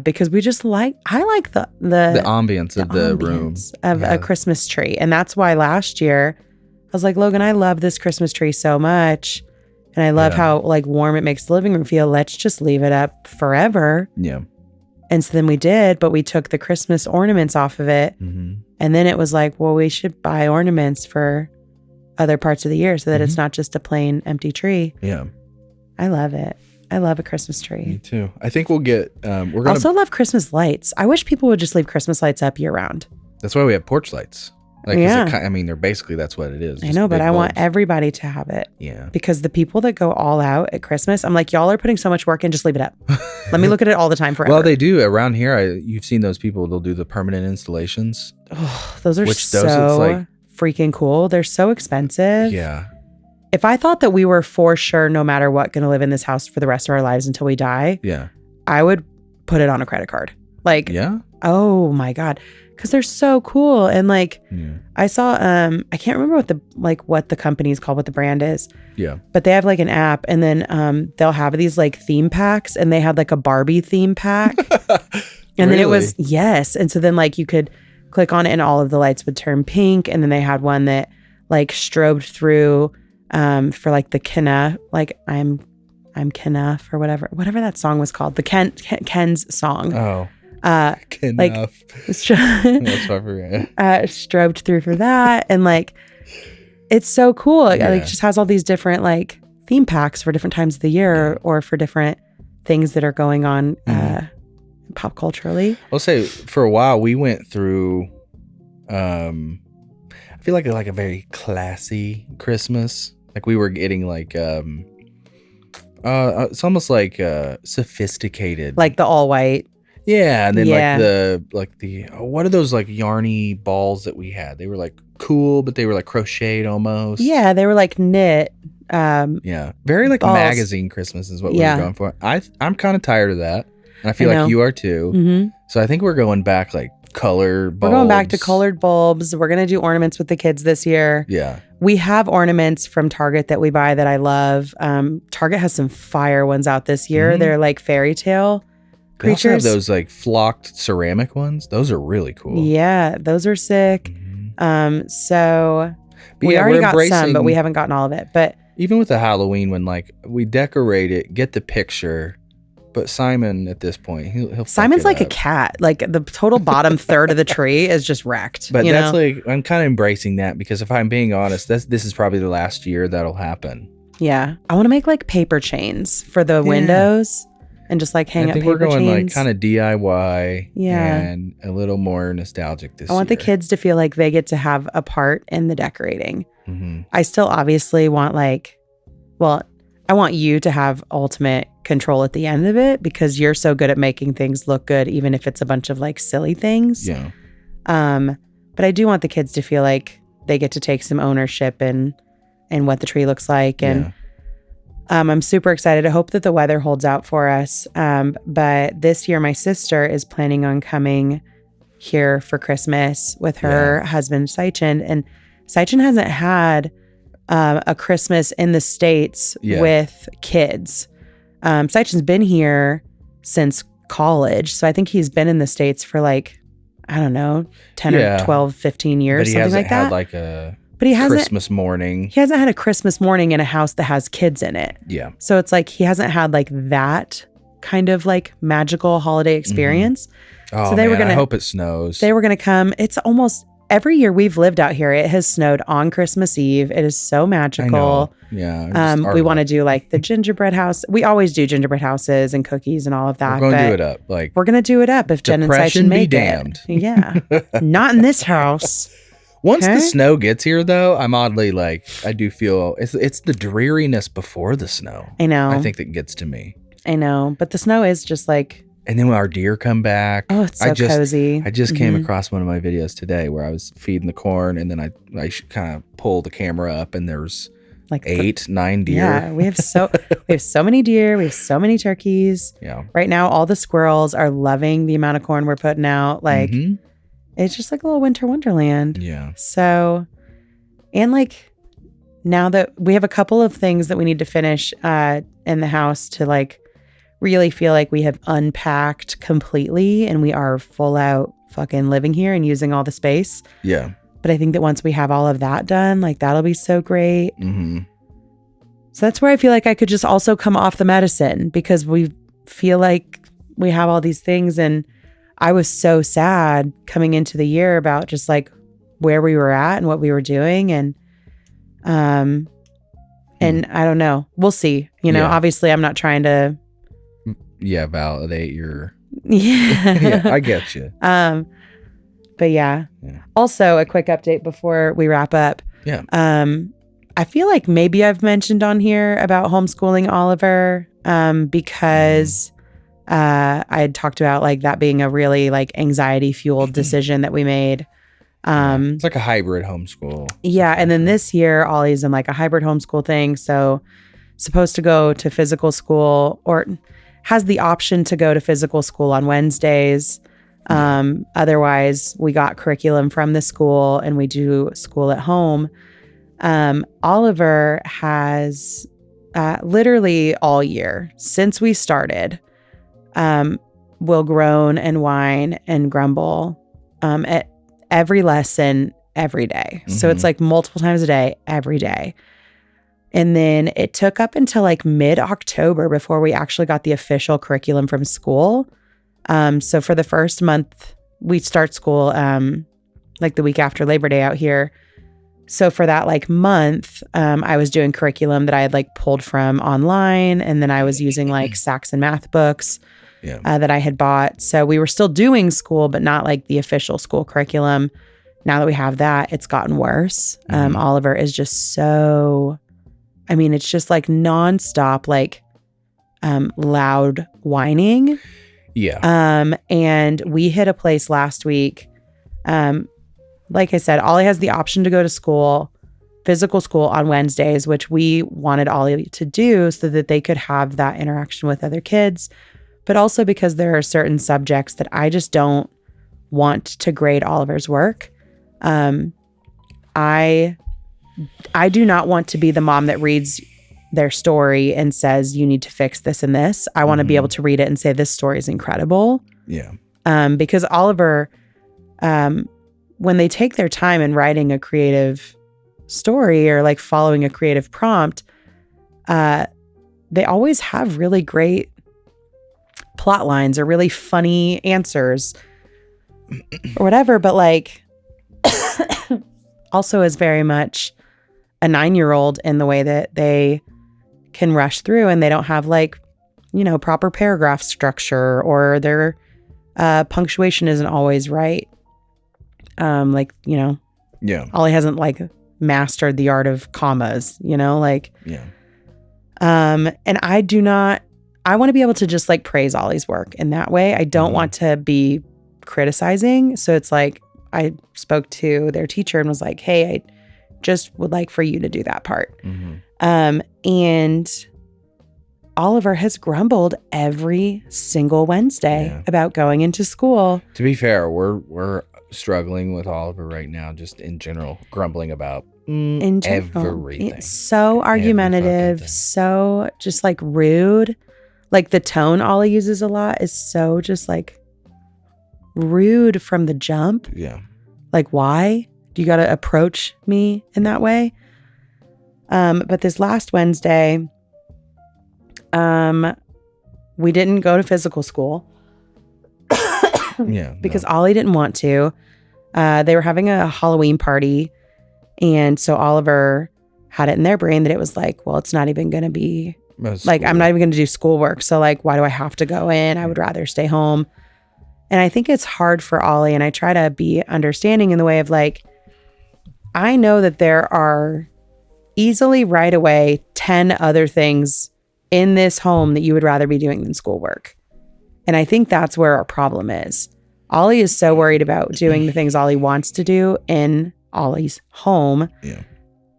Because we just I like the ambience of the room of a Christmas tree. And that's why last year I was like, Logan, I love this Christmas tree so much. And I love how like warm it makes the living room feel. Let's just leave it up forever. Yeah. And so then we did, but we took the Christmas ornaments off of it. Mm-hmm. And then it was like, well, we should buy ornaments for other parts of the year so that it's not just a plain empty tree. Yeah. I love it. I love a Christmas tree. Me too. I think we'll get, I also love Christmas lights. I wish people would just leave Christmas lights up year round. That's why we have porch lights. Like, they're basically, that's what it is. I know, but I want everybody to have it. Yeah. Because the people that go all out at Christmas, I'm like, y'all are putting so much work in, just leave it up. Let me look at it all the time forever. Well, they do around here. You've seen those people, they'll do the permanent installations. Oh, those are freaking cool. They're so expensive. Yeah. If I thought that we were for sure, no matter what, going to live in this house for the rest of our lives until we die, I would put it on a credit card. Like, oh my God. Because they're so cool. And like, I saw, I can't remember what the company is called, what the brand is. Yeah. But they have like an app and then they'll have these like theme packs and they had like a Barbie theme pack. And then it was, And so then like you could click on it and all of the lights would turn pink. And then they had one that like strobed through for like the Kenna, like I'm Kenna for whatever that song was called. The Ken's song. Oh. Like strobed through for that, and like it's so cool. Like it just has all these different like theme packs for different times of the year or for different things that are going on pop culturally. I'll say for a while we went through I feel like a very classy Christmas. Like we were getting like it's almost like sophisticated, like the all white. Yeah, and then like the what are those like yarny balls that we had? They were like cool, but they were like crocheted almost. Yeah, they were like knit. Very like balls. Magazine Christmas is what we were going for. I'm kind of tired of that, and I feel like you are too. Mm-hmm. So I think we're going back like color bulbs. We're going back to colored bulbs. We're going to do ornaments with the kids this year. Yeah. We have ornaments from Target that we buy that I love. Target has some fire ones out this year. Mm-hmm. They're like fairy tale They also have creatures. those like flocked ceramic ones. Those are really cool. Yeah, those are sick. So But we yeah, already we're got some, embracing- but we haven't gotten all of it. But Even with the Halloween one, like we decorate it, get the picture, but Simon at this point, he'll fuck Simon's it like a up. cat. Like the total bottom third of the tree is just wrecked. But you that's know? like I'm kind of embracing that because if I'm being honest, this is probably the last year that'll happen. Yeah. I want to make like paper chains for the windows and just like hang I up think paper we're going chains. like kind of DIY, Yeah. and a little more nostalgic this year. I want the kids to feel like they get to have a part in the decorating. Mm-hmm. I still obviously want I want you to have ultimate control at the end of it because you're so good at making things look good, even if it's a bunch of like silly things. Yeah. But I do want the kids to feel like they get to take some ownership in what the tree looks like. And I'm super excited. I hope that the weather holds out for us. But this year, my sister is planning on coming here for Christmas with her husband, Saichin. And Saichin hasn't had a Christmas in the States with kids. Saichin's been here since college. So I think he's been in the States for like, I don't know, 10 or 12, 15 years, But he something hasn't like that. had like a But he hasn't Christmas morning. He hasn't had a Christmas morning in a house that has kids in it. Yeah. So it's like he hasn't had like that kind of like magical holiday experience. Oh, So they man, were gonna- I hope it snows. They were going to come. It's almost every year we've lived out here. It has snowed on Christmas Eve. It is so I know. magical. Yeah. We want to do like the gingerbread house. We always do gingerbread houses and cookies and all of that. We're going to but do it up. Like We're going to do it up if Jen and Depression Saichin be make damned. it. Yeah. Not in this house. once Okay. the snow gets here, though, I'm oddly like I do feel it's the dreariness before the snow. I know. I think that gets to me. I know. But the snow is just like, And then when our deer come back, oh, it's so cozy. I just came Mhm. across one of my videos today where I was feeding the corn, and then I kind of pull the camera up, and there's Like 9 deer. Yeah, we have so many deer. We have so many turkeys. Yeah. Right now, all the squirrels are loving the amount of corn we're putting out. Like Mhm. it's just like a little winter wonderland. Yeah. So, and like now that we have a couple of things that we need to finish in the house to like really feel like we have unpacked completely and we are full out fucking living here and using all the space. Yeah. But I think that once we have all of that done, like that'll be so great. Mm-hmm. So that's where I feel like I could just also come off the medicine because we feel like we have all these things. And I was so sad coming into the year about just like where we were at and what we were doing. And I don't know, we'll see, Yeah. obviously I'm not trying to, Yeah. Validate your. yeah. Yeah. I get you. But yeah. Yeah. Also a quick update before we wrap up. Yeah. I feel like maybe I've mentioned on here about homeschooling Oliver because I had talked about like that being a really like anxiety fueled decision that we made. It's like a hybrid homeschool. Yeah. And then this year, Ollie's in like a hybrid homeschool thing. So supposed to go to physical school or has the option to go to physical school on Wednesdays. Otherwise, we got curriculum from the school and we do school at home. Oliver has literally all year since we started, will groan and whine and grumble at every lesson every day. So it's like multiple times a day, every day. And then it took up until like mid-October before we actually got the official curriculum from school. So for the first month, we start school like the week after Labor Day out here. So for that like month, I was doing curriculum that I had like pulled from online. And then I was using like Saxon math books that I had bought. So we were still doing school, but not like the official school curriculum. Now that we have that, it's gotten worse. Oliver is just so, it's just like nonstop, like loud whining. Yeah. And we hit a place last week. Like I said, Ollie has the option to go to school, physical school on Wednesdays, which we wanted Ollie to do so that they could have that interaction with other kids, but also because there are certain subjects that I just don't want to grade Oliver's work. I do not want to be the mom that reads their story and says, you need to fix this and this. I want to be able to read it and say, this story is incredible. Yeah. Because Oliver, when they take their time in writing a creative story or like following a creative prompt, they always have really great plot lines or really funny answers or whatever. But like, also is very much a 9-year-old in the way that they can rush through and they don't have like, proper paragraph structure, or their punctuation isn't always right. Yeah. Ollie hasn't like mastered the art of commas, Yeah. and I want to be able to just like praise Ollie's work in that way. I don't want to be criticizing. So it's like, I spoke to their teacher and was like, hey, I just would like for you to do that part. And Oliver has grumbled every single Wednesday about going into school. To be fair, we're struggling with Oliver right now, just in general, grumbling about everything. It's so argumentative, so just like rude. Like the tone Ollie uses a lot is so just like rude from the jump. Yeah. Like, why do you got to approach me in that way? But this last Wednesday, we didn't go to physical school. Because Ollie didn't want to. They were having a Halloween party. And so Oliver had it in their brain that it was like, well, it's not even going to be like, I'm not even going to do schoolwork. So like, why do I have to go in? I would rather stay home. And I think it's hard for Ollie. And I try to be understanding in the way of like, I know that there are easily right away 10 other things in this home that you would rather be doing than schoolwork. And I think that's where our problem is. Ollie is so worried about doing the things Ollie wants to do in Ollie's home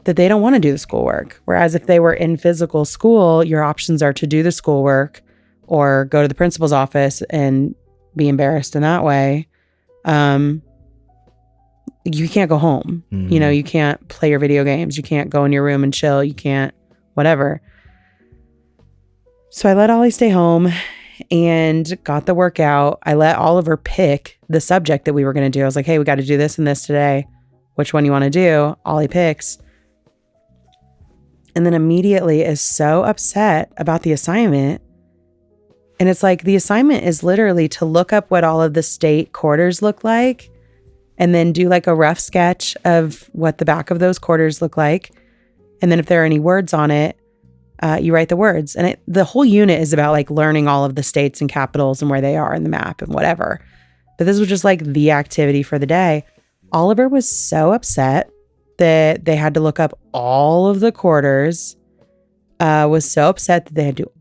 that they don't want to do the schoolwork. Whereas if they were in physical school, your options are to do the schoolwork or go to the principal's office and be embarrassed in that way. You can't go home. You can't play your video games. You can't go in your room and chill. You can't whatever. So I let Ollie stay home and got the workout. I let Oliver pick the subject that we were going to do. I was like, hey, we got to do this and this today. Which one you want to do? Ollie picks. And then immediately is so upset about the assignment. And it's like, the assignment is literally to look up what all of the state quarters look like and then do like a rough sketch of what the back of those quarters look like. And then if there are any words on it, you write the words. And the whole unit is about like learning all of the states and capitals and where they are in the map and whatever. But this was just like the activity for the day. Oliver was so upset that they had to look up all of the quarters, was so upset that they had to do